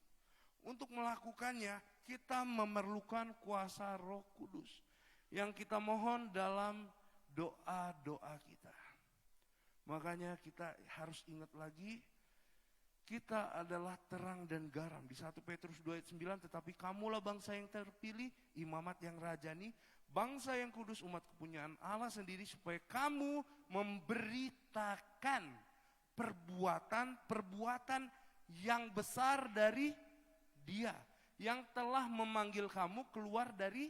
Untuk melakukannya, kita memerlukan kuasa Roh Kudus yang kita mohon dalam doa-doa kita. Makanya kita harus ingat lagi, kita adalah terang dan garam. Di 1 Petrus 2 ayat 9, tetapi kamulah bangsa yang terpilih, imamat yang rajani, bangsa yang kudus, umat kepunyaan Allah sendiri, supaya kamu memberitakan perbuatan-perbuatan yang besar dari Dia yang telah memanggil kamu keluar dari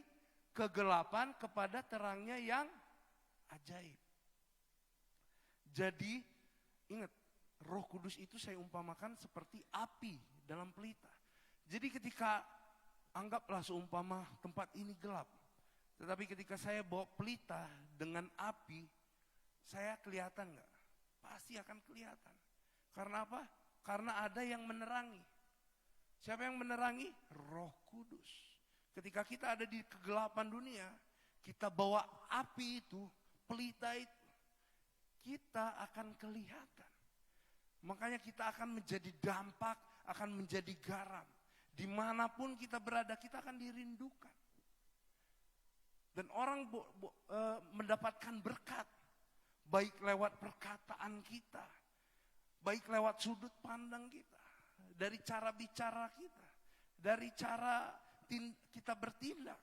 kegelapan kepada terangnya yang ajaib. Jadi ingat, Roh Kudus itu saya umpamakan seperti api dalam pelita. Jadi ketika anggaplah seumpama tempat ini gelap. Tetapi ketika saya bawa pelita dengan api, saya kelihatan nggak? Pasti akan kelihatan. Karena apa? Karena ada yang menerangi. Siapa yang menerangi? Roh Kudus. Ketika kita ada di kegelapan dunia, kita bawa api itu, pelita itu, kita akan kelihatan. Makanya kita akan menjadi dampak, akan menjadi garam. Dimanapun kita berada, kita akan dirindukan. Dan orang mendapatkan berkat, baik lewat perkataan kita, baik lewat sudut pandang kita, dari cara bicara kita, dari cara kita bertindak.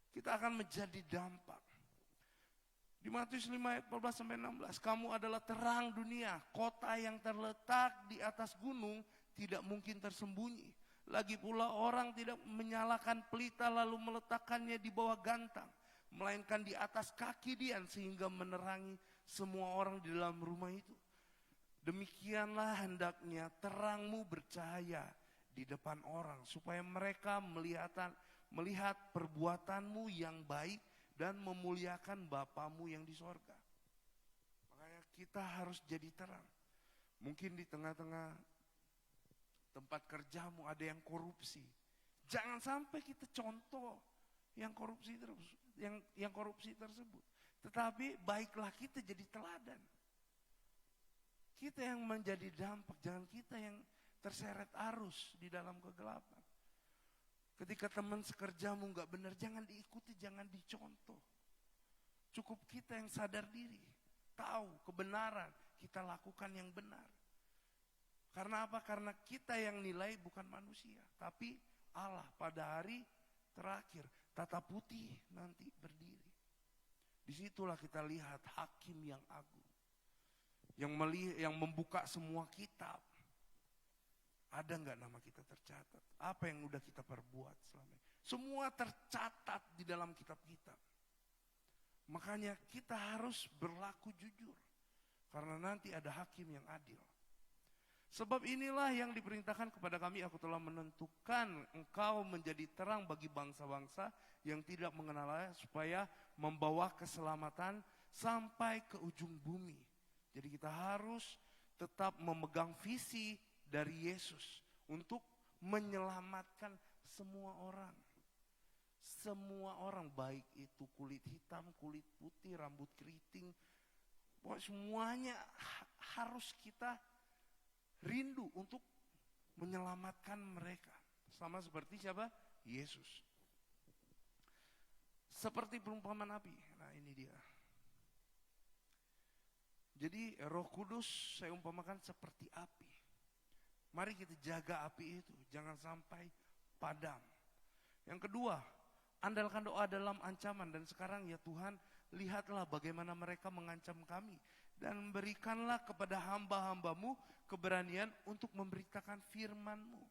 Kita akan menjadi dampak. Di Matius 5 ayat 14-16, kamu adalah terang dunia, kota yang terletak di atas gunung tidak mungkin tersembunyi. Lagi pula orang tidak menyalakan pelita lalu meletakkannya di bawah gantang, melainkan di atas kaki dian sehingga menerangi semua orang di dalam rumah itu. Demikianlah hendaknya terangmu bercahaya di depan orang, supaya mereka melihat perbuatanmu yang baik dan memuliakan Bapamu yang di sorga. Makanya kita harus jadi terang. Mungkin di tengah-tengah tempat kerjamu ada yang korupsi. Jangan sampai kita contoh yang korupsi tersebut. Tetapi baiklah kita jadi teladan. Kita yang menjadi dampak, jangan kita yang terseret arus di dalam kegelapan. Ketika teman sekerjamu gak benar, jangan diikuti, jangan dicontoh. Cukup kita yang sadar diri, tahu kebenaran, kita lakukan yang benar. Karena apa? Karena kita yang nilai bukan manusia, tapi Allah pada hari terakhir, tata putih nanti berdiri. Disitulah kita lihat hakim yang agung, yang membuka semua kitab. Ada nggak nama kita tercatat? Apa yang udah kita perbuat selama ini? Semua tercatat di dalam kitab-kitab. Makanya kita harus berlaku jujur. Karena nanti ada hakim yang adil. Sebab inilah yang diperintahkan kepada kami, aku telah menentukan engkau menjadi terang bagi bangsa-bangsa yang tidak mengenal Allah, supaya membawa keselamatan sampai ke ujung bumi. Jadi kita harus tetap memegang visi dari Yesus untuk menyelamatkan semua orang. Semua orang, baik itu kulit hitam, kulit putih, rambut keriting. Semuanya harus kita rindu untuk menyelamatkan mereka. Sama seperti siapa? Yesus. Seperti perumpamaan api. Nah ini dia. Jadi Roh Kudus saya umpamakan seperti api. Mari kita jaga api itu, jangan sampai padam. Yang kedua, andalkan doa dalam ancaman. Dan sekarang ya Tuhan, lihatlah bagaimana mereka mengancam kami. Dan berikanlah kepada hamba-hambamu keberanian untuk memberitakan firman-Mu.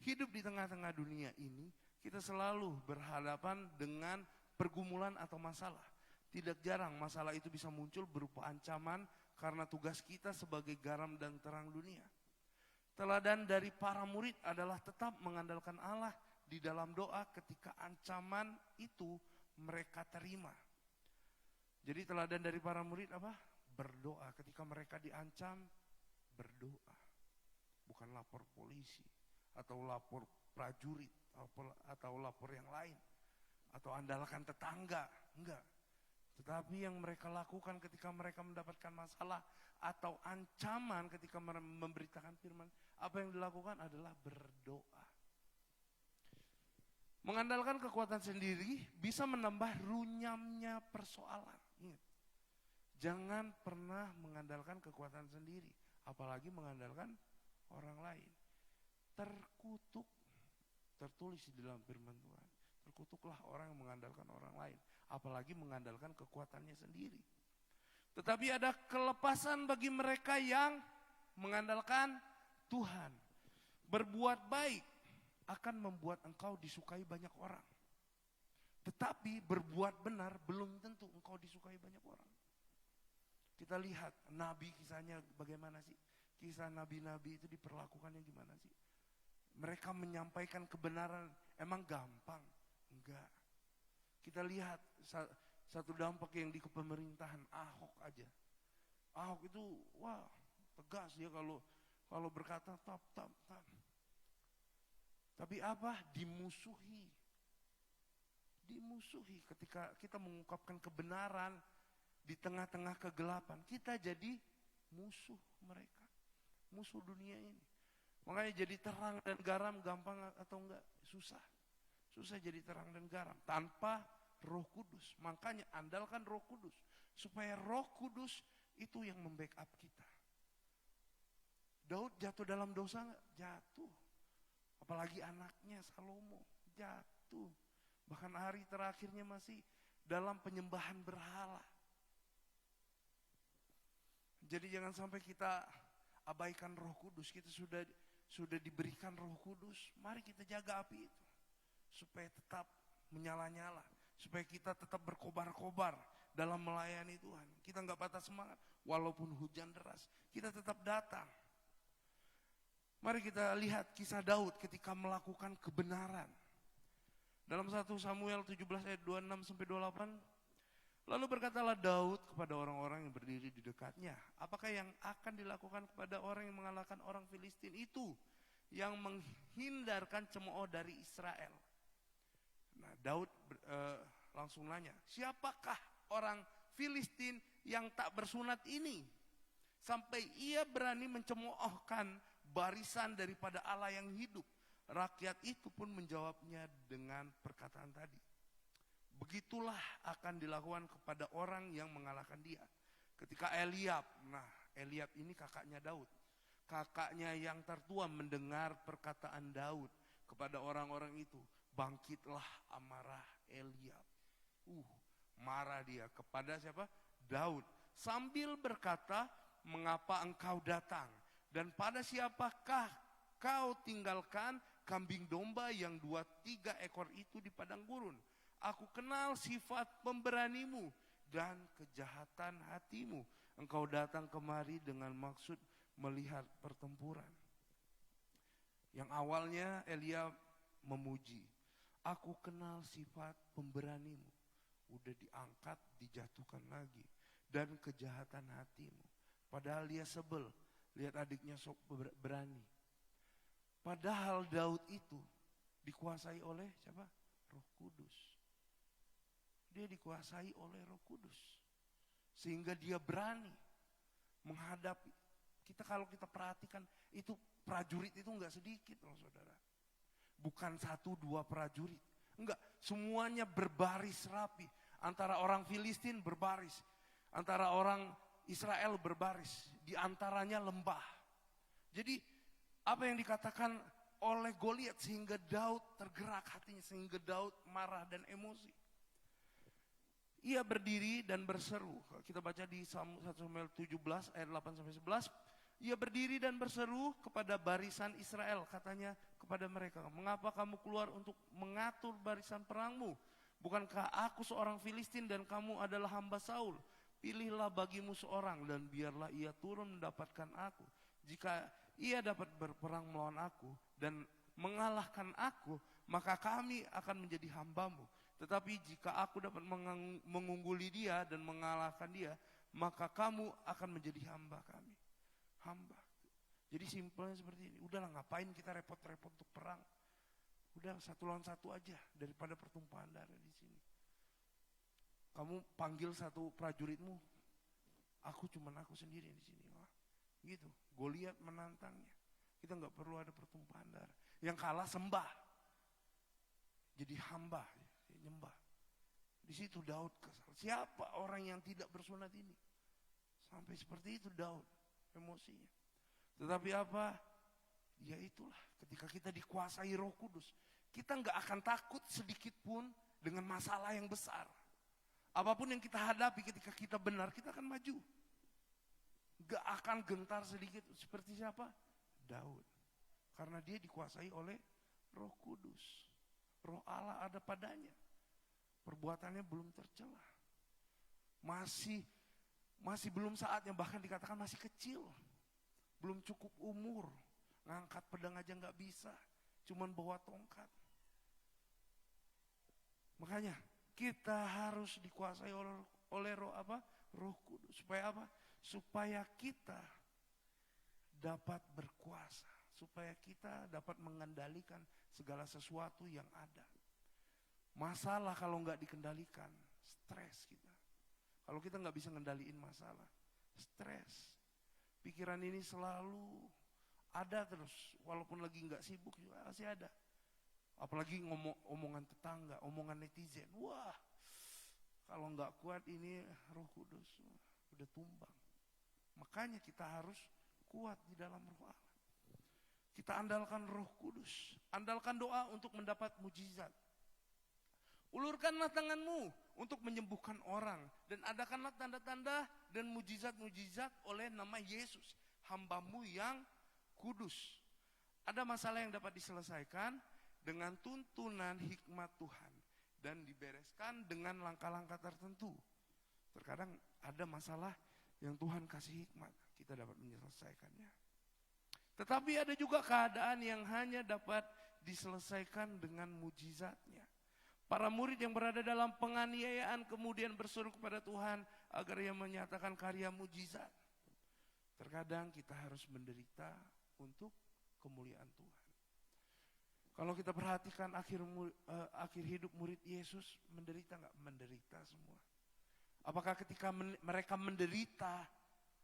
Hidup di tengah-tengah dunia ini, kita selalu berhadapan dengan pergumulan atau masalah. Tidak jarang masalah itu bisa muncul berupa ancaman karena tugas kita sebagai garam dan terang dunia. Teladan dari para murid adalah tetap mengandalkan Allah di dalam doa ketika ancaman itu mereka terima. Jadi teladan dari para murid apa? Berdoa. Ketika mereka diancam, berdoa. Bukan lapor polisi atau lapor prajurit atau lapor yang lain. Atau andalkan tetangga. Enggak. Tetapi yang mereka lakukan ketika mereka mendapatkan masalah atau ancaman ketika memberitakan firman, apa yang dilakukan adalah berdoa. Mengandalkan kekuatan sendiri bisa menambah runyamnya persoalan. Ingat, jangan pernah mengandalkan kekuatan sendiri, apalagi mengandalkan orang lain. Terkutuk, tertulis di dalam firman Tuhan. Terkutuklah orang yang mengandalkan orang lain, apalagi mengandalkan kekuatannya sendiri. Tetapi ada kelepasan bagi mereka yang mengandalkan Tuhan. Berbuat baik akan membuat engkau disukai banyak orang. Tetapi berbuat benar belum tentu engkau disukai banyak orang. Kita lihat nabi kisahnya bagaimana sih? Kisah nabi-nabi itu diperlakukannya gimana sih? Mereka menyampaikan kebenaran emang gampang? Enggak. Kita lihat satu dampak yang di kepemerintahan Ahok aja. Ahok itu wah tegas dia kalau berkata tap. Tapi apa? Dimusuhi ketika kita mengungkapkan kebenaran di tengah-tengah kegelapan. Kita jadi musuh mereka. Musuh dunia ini. Makanya jadi terang dan garam gampang atau enggak? Susah. Susah jadi terang dan garam tanpa Roh Kudus. Makanya andalkan Roh Kudus. Supaya Roh Kudus itu yang membackup kita. Daud jatuh dalam dosa enggak? Jatuh. Apalagi anaknya Salomo jatuh. Bahkan hari terakhirnya masih dalam penyembahan berhala. Jadi jangan sampai kita abaikan Roh Kudus. Kita sudah diberikan Roh Kudus. Mari kita jaga api itu. Supaya tetap menyala-nyala. Supaya kita tetap berkobar-kobar dalam melayani Tuhan. Kita enggak patah semangat. Walaupun hujan deras. Kita tetap datang. Mari kita lihat kisah Daud ketika melakukan kebenaran. Dalam 1 Samuel 17 ayat 26-28. Lalu berkatalah Daud kepada orang-orang yang berdiri di dekatnya. Apakah yang akan dilakukan kepada orang yang mengalahkan orang Filistin itu? Yang menghindarkan cemooh dari Israel. Nah Daud langsung nanya. Siapakah orang Filistin yang tak bersunat ini? Sampai ia berani mencemoohkan barisan daripada Allah yang hidup. Rakyat itu pun menjawabnya dengan perkataan tadi. Begitulah akan dilakukan kepada orang yang mengalahkan dia. Ketika Eliab, nah Eliab ini kakaknya Daud. Kakaknya yang tertua mendengar perkataan Daud kepada orang-orang itu. Bangkitlah amarah Eliab. Marah dia kepada siapa? Daud. Sambil berkata, mengapa engkau datang? Dan pada siapakah kau tinggalkan kambing domba yang 2-3 ekor itu di padang gurun? Aku kenal sifat pemberanimu dan kejahatan hatimu. Engkau datang kemari dengan maksud melihat pertempuran. Yang awalnya Eliab memuji. Aku kenal sifat pemberanimu. Udah diangkat, dijatuhkan lagi. Dan kejahatan hatimu. Padahal dia sebel. Lihat adiknya sok berani. Padahal Daud itu dikuasai oleh siapa? Roh Kudus. Dia dikuasai oleh Roh Kudus. Sehingga dia berani menghadapi. Kalau kita perhatikan itu prajurit itu enggak sedikit loh saudara. Bukan 1-2 prajurit. Enggak, semuanya berbaris rapi. Antara orang Filistin berbaris. Antara orang Israel berbaris. Di antaranya lembah. Jadi apa yang dikatakan oleh Goliat sehingga Daud tergerak hatinya. Sehingga Daud marah dan emosi. Ia berdiri dan berseru. Kita baca di 1 Samuel 17 ayat 8-11. Ia berdiri dan berseru kepada barisan Israel. Katanya kepada mereka, mengapa kamu keluar untuk mengatur barisan perangmu? Bukankah aku seorang Filistin dan kamu adalah hamba Saul? Pilihlah bagimu seorang dan biarlah ia turun mendapatkan aku. Jika ia dapat berperang melawan aku dan mengalahkan aku, maka kami akan menjadi hambamu. Tetapi jika aku dapat mengungguli dia dan mengalahkan dia, maka kamu akan menjadi hamba kami. Hamba. Jadi simpelnya seperti ini. Udahlah ngapain kita repot-repot untuk perang. Udah 1 lawan 1 aja daripada pertumpahan darah di sini. Kamu panggil satu prajuritmu, aku sendiri di sini. Wah, gitu. Goliat menantangnya. Kita nggak perlu ada pertumpahan darah. Yang kalah sembah. Jadi hamba. Nyembah. Di situ Daud kesal. Siapa orang yang tidak bersunat ini? Sampai seperti itu Daud emosinya. Tetapi apa? Ya itulah ketika kita dikuasai Roh Kudus, kita nggak akan takut sedikit pun dengan masalah yang besar. Apapun yang kita hadapi ketika kita benar, kita akan maju. Nggak akan gentar sedikit. Seperti siapa? Daud. Karena dia dikuasai oleh Roh Kudus. Roh Allah ada padanya. Perbuatannya belum tercela. Masih masih belum saatnya, bahkan dikatakan masih kecil. Belum cukup umur, ngangkat pedang aja gak bisa, cuman bawa tongkat. Makanya kita harus dikuasai oleh Roh Kudus. Supaya apa? Supaya kita dapat berkuasa, supaya kita dapat mengendalikan segala sesuatu yang ada. Masalah kalau nggak dikendalikan, stres kita. Kalau kita nggak bisa ngendaliin masalah, stres. Pikiran ini selalu ada terus, walaupun lagi nggak sibuk juga masih ada. Apalagi omongan tetangga, omongan netizen. Wah, kalau nggak kuat ini Roh Kudus udah tumbang. Makanya kita harus kuat di dalam Roh Allah. Kita andalkan Roh Kudus, andalkan doa untuk mendapat mujizat. Ulurkanlah tanganmu untuk menyembuhkan orang dan adakanlah tanda-tanda dan mujizat-mujizat oleh nama Yesus, hamba-Mu yang kudus. Ada masalah yang dapat diselesaikan dengan tuntunan hikmat Tuhan dan dibereskan dengan langkah-langkah tertentu. Terkadang ada masalah yang Tuhan kasih hikmat, kita dapat menyelesaikannya. Tetapi ada juga keadaan yang hanya dapat diselesaikan dengan mujizatnya. Para murid yang berada dalam penganiayaan kemudian berseru kepada Tuhan agar Ia menyatakan karya mujizat. Terkadang kita harus menderita untuk kemuliaan Tuhan. Kalau kita perhatikan akhir hidup murid Yesus, menderita nggak? Menderita semua. Apakah ketika mereka menderita,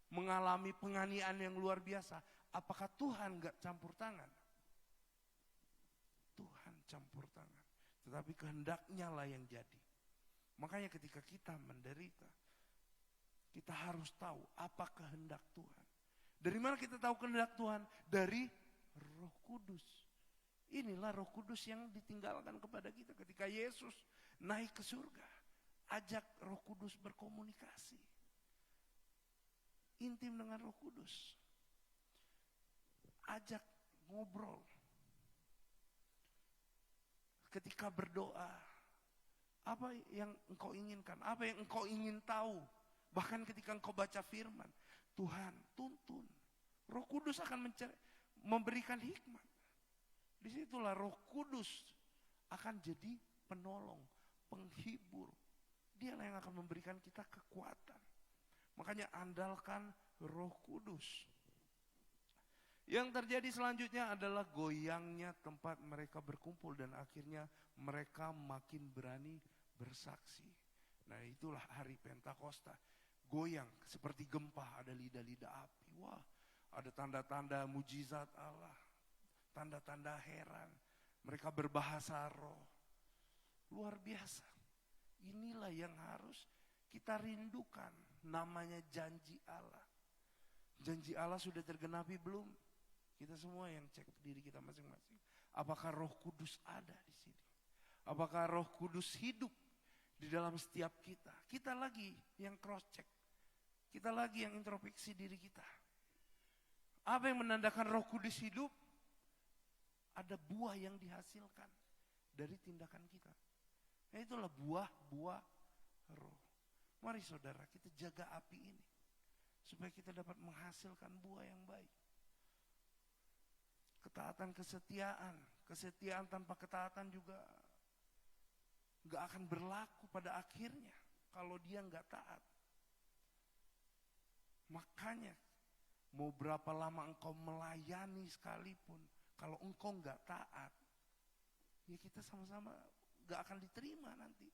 mengalami penganiayaan yang luar biasa, apakah Tuhan nggak campur tangan? Tuhan campur tangan. Tetapi kehendaknya lah yang jadi. Makanya ketika kita menderita, kita harus tahu apa kehendak Tuhan. Dari mana kita tahu kehendak Tuhan? Dari Roh Kudus. Inilah Roh Kudus yang ditinggalkan kepada kita ketika Yesus naik ke surga. Ajak Roh Kudus berkomunikasi. Intim dengan Roh Kudus. Ajak ngobrol. Ketika berdoa, apa yang engkau inginkan? Apa yang engkau ingin tahu? Bahkan ketika engkau baca firman, Tuhan tuntun. Roh Kudus akan memberikan hikmat. Disitulah Roh Kudus akan jadi penolong, penghibur. Dialah yang akan memberikan kita kekuatan. Makanya andalkan Roh Kudus. Yang terjadi selanjutnya adalah goyangnya tempat mereka berkumpul dan akhirnya mereka makin berani bersaksi. Nah, itulah hari Pentakosta. Goyang seperti gempa, ada lidah-lidah api. Wah, ada tanda-tanda mujizat Allah. Tanda-tanda heran. Mereka berbahasa roh. Luar biasa. Inilah yang harus kita rindukan. Namanya janji Allah. Janji Allah sudah tergenapi belum? Kita semua yang cek diri kita masing-masing. Apakah Roh Kudus ada di sini? Apakah Roh Kudus hidup di dalam setiap kita? Kita lagi yang cross check. Kita lagi yang introspeksi diri kita. Apa yang menandakan Roh Kudus hidup? Ada buah yang dihasilkan dari tindakan kita. Nah, itulah buah-buah roh. Mari saudara, kita jaga api ini. Supaya kita dapat menghasilkan buah yang baik. Ketaatan, kesetiaan. Kesetiaan tanpa ketaatan juga gak akan berlaku pada akhirnya. Kalau dia gak taat. Makanya, mau berapa lama engkau melayani sekalipun, kalau engkau gak taat, ya kita sama-sama gak akan diterima nanti.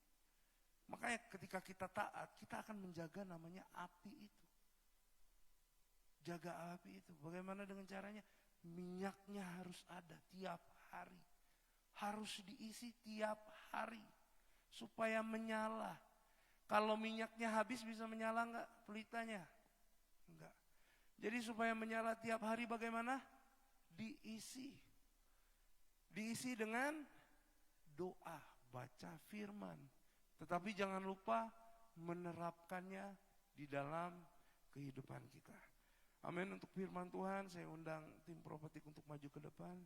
Makanya ketika kita taat, kita akan menjaga namanya api itu. Jaga api itu. Bagaimana dengan caranya? Minyaknya harus ada tiap hari. Harus diisi tiap hari. Supaya menyala. Kalau minyaknya habis bisa menyala enggak pelitanya? Enggak. Jadi supaya menyala tiap hari bagaimana? Diisi. Diisi dengan doa, baca firman. Tetapi jangan lupa menerapkannya di dalam kehidupan kita. Amin. Untuk firman Tuhan, saya undang tim Prophetic untuk maju ke depan.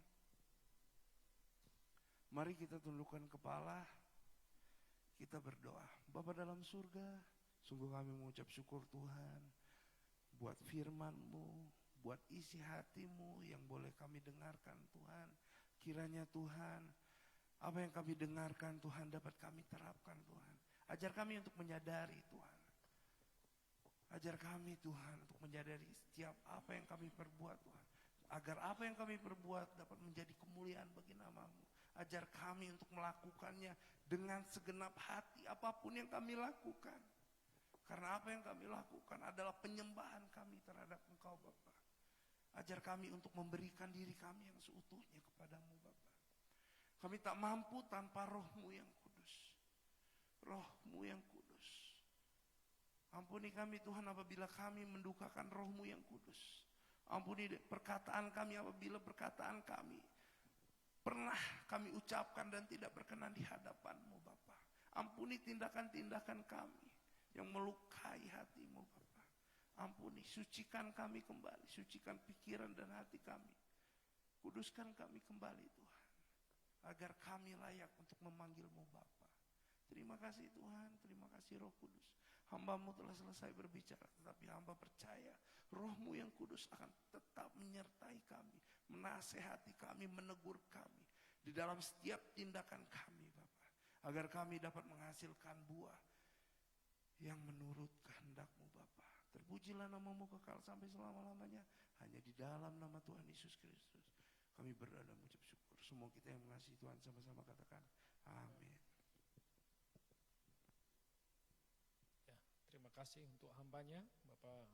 Mari kita tundukkan kepala, kita berdoa. Bapa dalam surga, Sungguh kami mengucap syukur Tuhan buat firman-Mu, buat isi hati-Mu yang boleh kami dengarkan Tuhan. Kiranya Tuhan, apa yang kami dengarkan Tuhan dapat kami terapkan Tuhan. Ajar kami untuk menyadari Tuhan. Ajar kami Tuhan untuk menyadari setiap apa yang kami perbuat Tuhan. Agar apa yang kami perbuat dapat menjadi kemuliaan bagi nama-Mu. Ajar kami untuk melakukannya dengan segenap hati apapun yang kami lakukan. Karena apa yang kami lakukan adalah penyembahan kami terhadap Engkau Bapa. Ajar kami untuk memberikan diri kami yang seutuhnya kepadamu Bapa. Kami tak mampu tanpa Roh-Mu yang kudus. Roh-Mu yang kudus. Ampuni kami Tuhan apabila kami mendukakan Roh-Mu yang kudus. Ampuni perkataan kami apabila perkataan kami pernah kami ucapkan dan tidak berkenan di hadapan-Mu Bapa. Ampuni tindakan-tindakan kami yang melukai hati-Mu Bapa. Ampuni, sucikan kami kembali, sucikan pikiran dan hati kami. Kuduskan kami kembali Tuhan, agar kami layak untuk memanggil-Mu Bapa. Terima kasih Tuhan, terima kasih Roh Kudus. Hamba-Mu telah selesai berbicara, tetapi hamba percaya Roh-Mu yang kudus akan tetap menyertai kami, menasehati kami, menegur kami di dalam setiap tindakan kami Bapa, agar kami dapat menghasilkan buah yang menurut kehendak-Mu Bapa. Terpujilah nama-Mu kekal sampai selama-lamanya, hanya di dalam nama Tuhan Yesus Kristus kami berdoa dan mengucap syukur. Semua kita yang mengasihi Tuhan sama-sama katakan amin. Terima kasih untuk hambanya, Bapak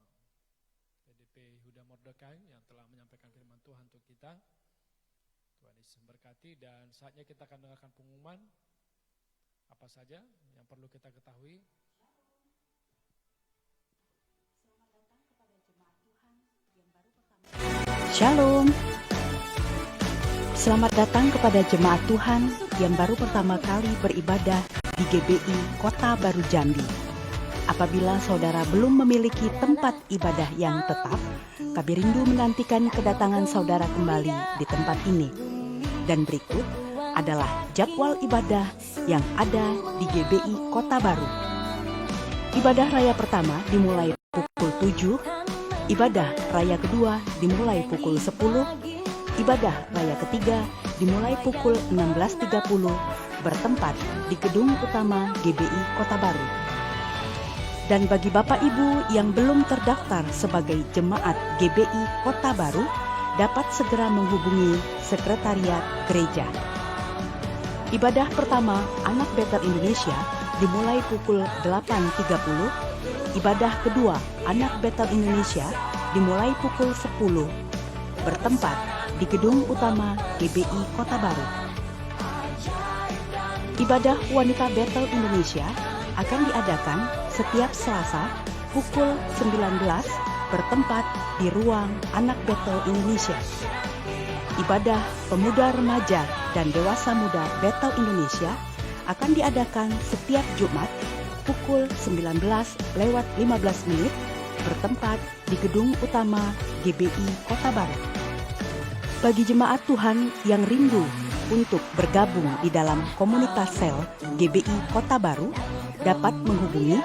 PDP Yehuda Mordekai yang telah menyampaikan firman Tuhan untuk kita. Tuhan Yesus memberkati dan saatnya kita akan dengarkan pengumuman apa saja yang perlu kita ketahui. Shalom. Selamat datang kepada jemaat Tuhan yang baru pertama kali beribadah di GBI Kota Baru Jambi. Apabila saudara belum memiliki tempat ibadah yang tetap, kami rindu menantikan kedatangan saudara kembali di tempat ini. Dan berikut adalah jadwal ibadah yang ada di GBI Kota Baru. Ibadah raya pertama dimulai pukul 7, ibadah raya kedua dimulai pukul 10, ibadah raya ketiga dimulai pukul 16.30 bertempat di gedung utama GBI Kota Baru. Dan bagi Bapak Ibu yang belum terdaftar sebagai jemaat GBI Kota Baru, dapat segera menghubungi Sekretariat Gereja. Ibadah pertama Anak Betel Indonesia dimulai pukul 8.30, ibadah kedua Anak Betel Indonesia dimulai pukul 10, bertempat di gedung utama GBI Kota Baru. Ibadah Wanita Betel Indonesia akan diadakan setiap Selasa pukul 19 bertempat di ruang Anak Betel Indonesia. Ibadah Pemuda Remaja dan Dewasa Muda Betel Indonesia akan diadakan setiap Jumat pukul 19:15 bertempat di gedung utama GBI Kota Baru. Bagi jemaat Tuhan yang rindu untuk bergabung di dalam komunitas sel GBI Kota Baru, dapat menghubungi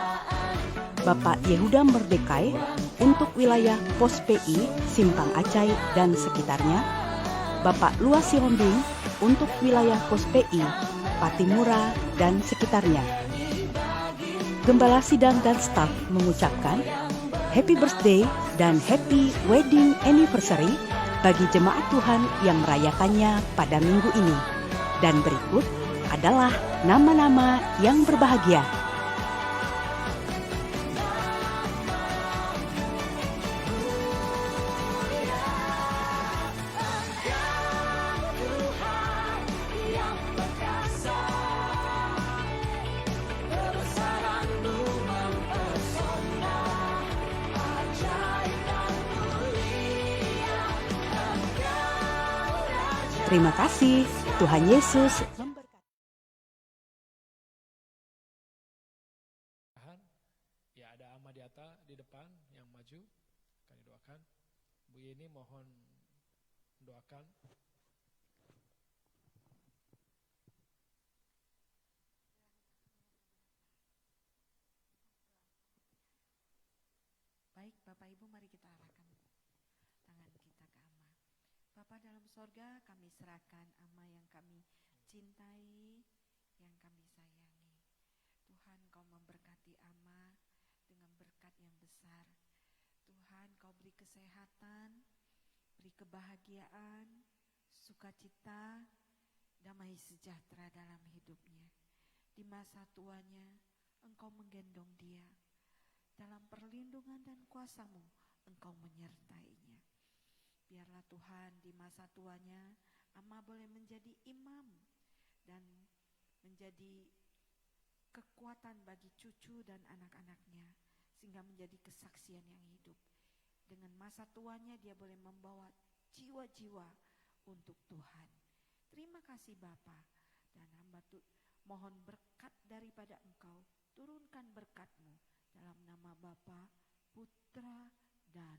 Bapak Yehuda Mordekai untuk wilayah Pos PI Simpang Acai dan sekitarnya, Bapak Luas Sihombing untuk wilayah Pos PI Patimura dan sekitarnya. Gembala Sidang dan staf mengucapkan Happy Birthday dan Happy Wedding Anniversary bagi jemaat Tuhan yang merayakannya pada minggu ini. Dan berikut adalah nama-nama yang berbahagia. Terima kasih, Tuhan Yesus memberkati. Ya, ada Amadiata di depan yang maju, akan didoakan. Bu Yeni mohon doakan. Bapak Ibu, mari kita arahkan tangan kita ke Ama. Bapa dalam sorga, kami serahkan Ama yang kami cintai, yang kami sayangi. Tuhan, Kau memberkati Ama dengan berkat yang besar. Tuhan, Kau beri kesehatan, beri kebahagiaan, sukacita, damai sejahtera dalam hidupnya. Di masa tuanya, Engkau menggendong dia. Dalam perlindungan dan kuasa-Mu, Engkau menyertainya. Biarlah Tuhan di masa tuanya, Ama boleh menjadi imam dan menjadi kekuatan bagi cucu dan anak-anaknya, sehingga menjadi kesaksian yang hidup. Dengan masa tuanya dia boleh membawa jiwa-jiwa untuk Tuhan. Terima kasih Bapa, dan hamba mohon berkat daripada Engkau, turunkan berkat-Mu dalam nama Bapa, Putra, dan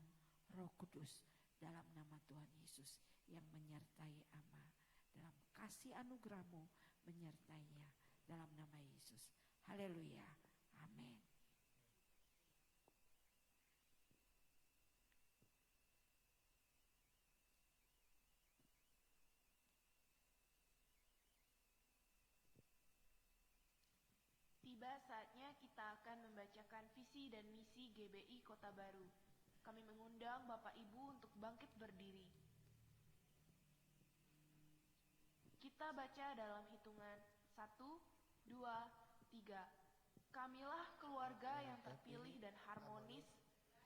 Roh Kudus, dalam nama Tuhan Yesus yang menyertai Ama, dalam kasih anugerah-Mu menyertainya, dalam nama Yesus. Haleluya, amin. Tiba saatnya kita akan membacakan visi dan misi GBI Kota Baru. Kami mengundang Bapak Ibu untuk bangkit berdiri. Kita baca dalam hitungan 1, 2, 3. Kamilah keluarga yang terpilih dan harmonis,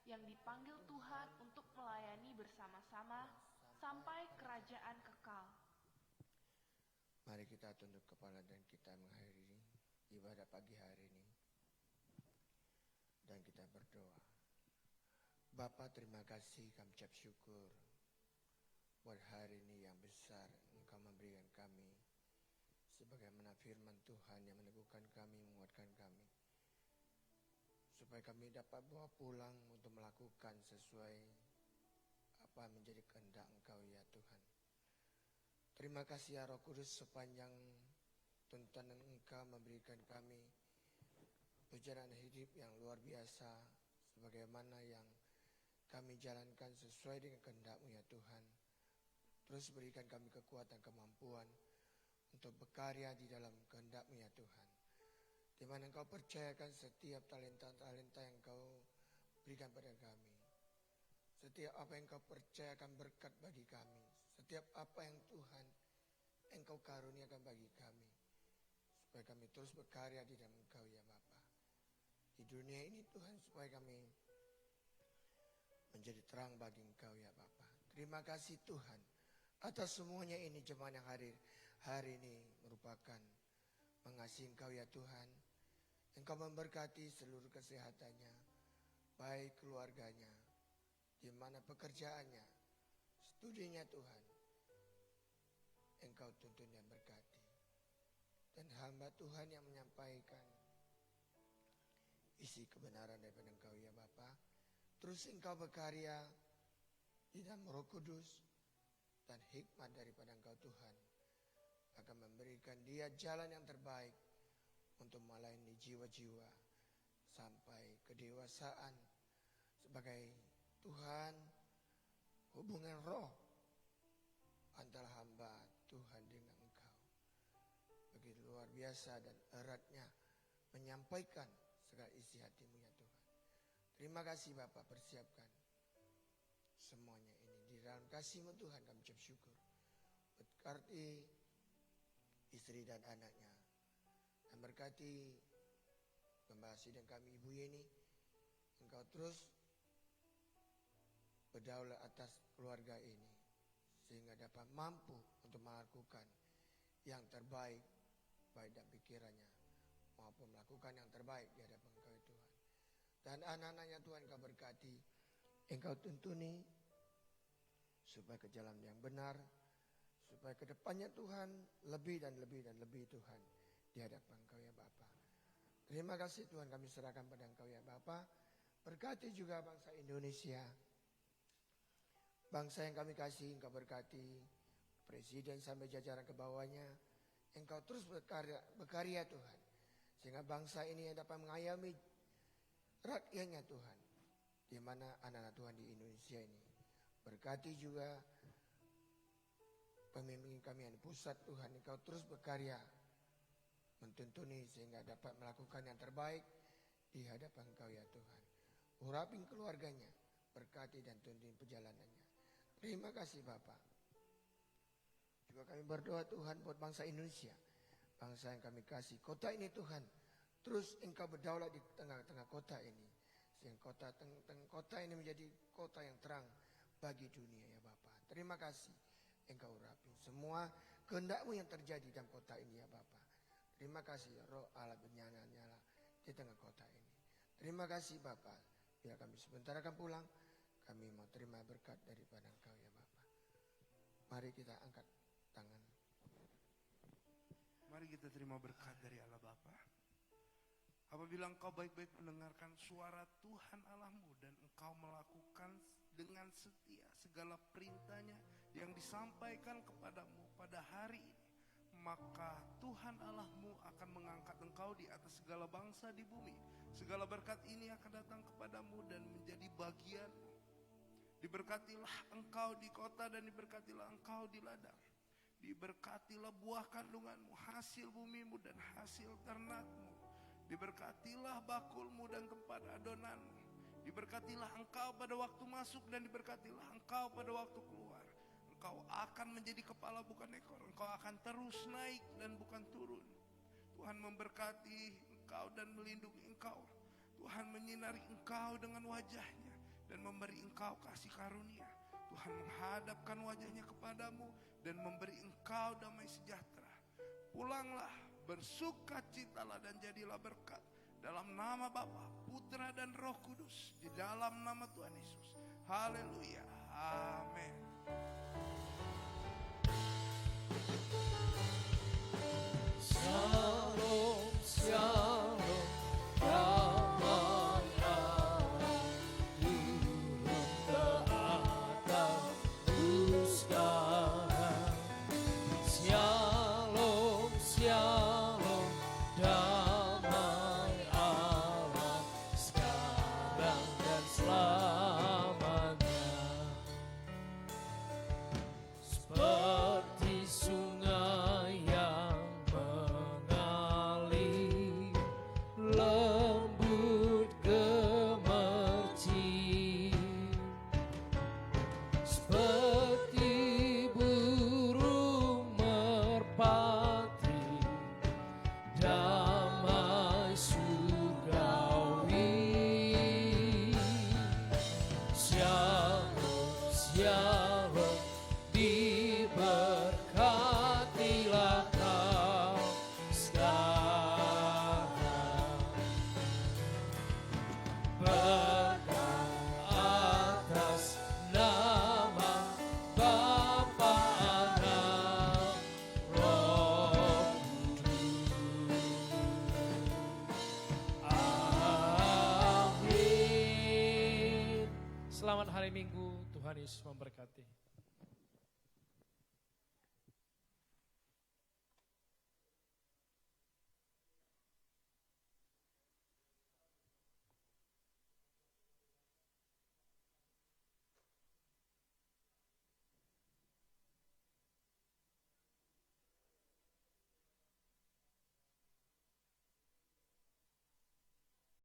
yang dipanggil Tuhan untuk melayani bersama-sama sampai kerajaan kekal. Mari kita tunduk kepala dan kita mengakhiri ibadah pagi hari ini. Dan kita berdoa. Bapa, terima kasih, kami ucap syukur buat hari ini yang besar Engkau memberikan kami. Sebagaimana firman Tuhan yang meneguhkan kami, menguatkan kami. Supaya kami dapat bawa pulang untuk melakukan sesuai apa menjadi kehendak Engkau ya Tuhan. Terima kasih ya Roh Kudus, sepanjang tuntunan Engkau memberikan kami perjalanan hidup yang luar biasa, sebagaimana yang kami jalankan sesuai dengan kehendak-Mu ya Tuhan. Terus berikan kami kekuatan, kemampuan untuk berkarya di dalam kehendak-Mu ya Tuhan. Di mana Engkau percayakan setiap talenta-talenta yang Engkau berikan pada kami. Setiap apa yang Engkau percayakan berkat bagi kami. Setiap apa yang Tuhan Engkau karuniakan bagi kami. Supaya kami terus berkarya di dalam Engkau ya Bapa. Di dunia ini Tuhan, supaya kami menjadi terang bagi Engkau ya Bapa. Terima kasih Tuhan atas semuanya ini, jemaat yang hadir hari ini merupakan mengasihi Engkau ya Tuhan. Engkau memberkati seluruh kesehatannya, baik keluarganya, di mana pekerjaannya, studinya Tuhan. Engkau tuntun dan berkati. Dan hamba Tuhan yang menyampaikan isi kebenaran daripada Engkau ya Bapa. Terus Engkau berkarya di dalam Roh Kudus dan hikmat daripada Engkau Tuhan akan memberikan dia jalan yang terbaik untuk melayani jiwa-jiwa sampai kedewasaan sebagai Tuhan, hubungan roh antara hamba Tuhan dengan Engkau. Begitu luar biasa dan eratnya menyampaikan segala isi hati-Mu ya Tuhan. Terima kasih Bapa, persiapkan semuanya ini di dalam kasih-Mu Tuhan. Kami ucap syukur. Berkati istri dan anaknya, dan berkati Gembala Sidang kami Ibu Yeni. Engkau terus berdaulat atas keluarga ini, sehingga dapat mampu untuk melakukan yang terbaik, baik dalam pikirannya maupun melakukan yang terbaik di hadapan Engkau ya Tuhan. Dan anak-anaknya Tuhan Engkau berkati, Engkau tuntuni supaya ke jalan yang benar, supaya ke depannya Tuhan lebih dan lebih dan lebih Tuhan di hadapan Engkau ya Bapa. Terima kasih Tuhan, kami serahkan pada Engkau ya Bapa. Berkati juga bangsa Indonesia, bangsa yang kami kasih. Engkau berkati Presiden sampai jajaran ke bawahnya. Engkau terus berkarya Tuhan, sehingga bangsa ini yang dapat mengayomi rakyatnya Tuhan di mana anak-anak Tuhan di Indonesia ini. Berkati juga pemimpin kami yang di pusat Tuhan, Engkau terus berkarya mentuntuni sehingga dapat melakukan yang terbaik di hadapan Engkau ya Tuhan. Urapin keluarganya, berkati dan tuntun perjalanannya. Terima kasih Bapak. Juga kami berdoa Tuhan buat bangsa Indonesia, bangsa yang kami kasih. Kota ini Tuhan, terus Engkau berdaulat di tengah-tengah kota ini. Sehingga kota ini menjadi kota yang terang bagi dunia ya Bapak. Terima kasih Engkau urapi semua kehendak-Mu yang terjadi dalam kota ini ya Bapak. Terima kasih Roh Allah bernyala-nyala di tengah kota ini. Terima kasih Bapak. Bila kami sebentar akan pulang, kami mau terima berkat daripada Engkau ya Bapak. Mari kita angkat tangan. Mari kita terima berkat dari Allah Bapa. Apabila engkau baik-baik mendengarkan suara Tuhan Allahmu dan engkau melakukan dengan setia segala perintahnya yang disampaikan kepadamu pada hari ini, maka Tuhan Allahmu akan mengangkat engkau di atas segala bangsa di bumi. Segala berkat ini akan datang kepadamu dan menjadi bagianmu. Diberkatilah engkau di kota dan diberkatilah engkau di ladang. Diberkatilah buah kandunganmu, hasil bumimu dan hasil ternakmu. Diberkatilah bakulmu dan tempat adonanmu. Diberkatilah engkau pada waktu masuk dan diberkatilah engkau pada waktu keluar. Engkau akan menjadi kepala bukan ekor. Engkau akan terus naik dan bukan turun. Tuhan memberkati engkau dan melindungi engkau. Tuhan menyinari engkau dengan wajahnya dan memberi engkau kasih karunia. Tuhan menghadapkan wajahnya kepadamu dan memberi engkau damai sejahtera. Pulanglah, bersukacitalah dan jadilah berkat. Dalam nama Bapa, Putra dan Roh Kudus. Di dalam nama Tuhan Yesus. Haleluya. Amin. Shalom, shalom, damai Allah turun ke atasku sekarang. Shalom, shalom, damai Allah sekarang dan selamanya. Seperti sungai yang mengalir, lembut gemercik, seperti burung merpati, damai surgawi. Shalom, shalom, diberkatilah kau sekarang. Berkat atas nama Bapa, Anak, Roh Kudus. Amin. Selamat hari Minggu, Tuhan Yesus memberkati.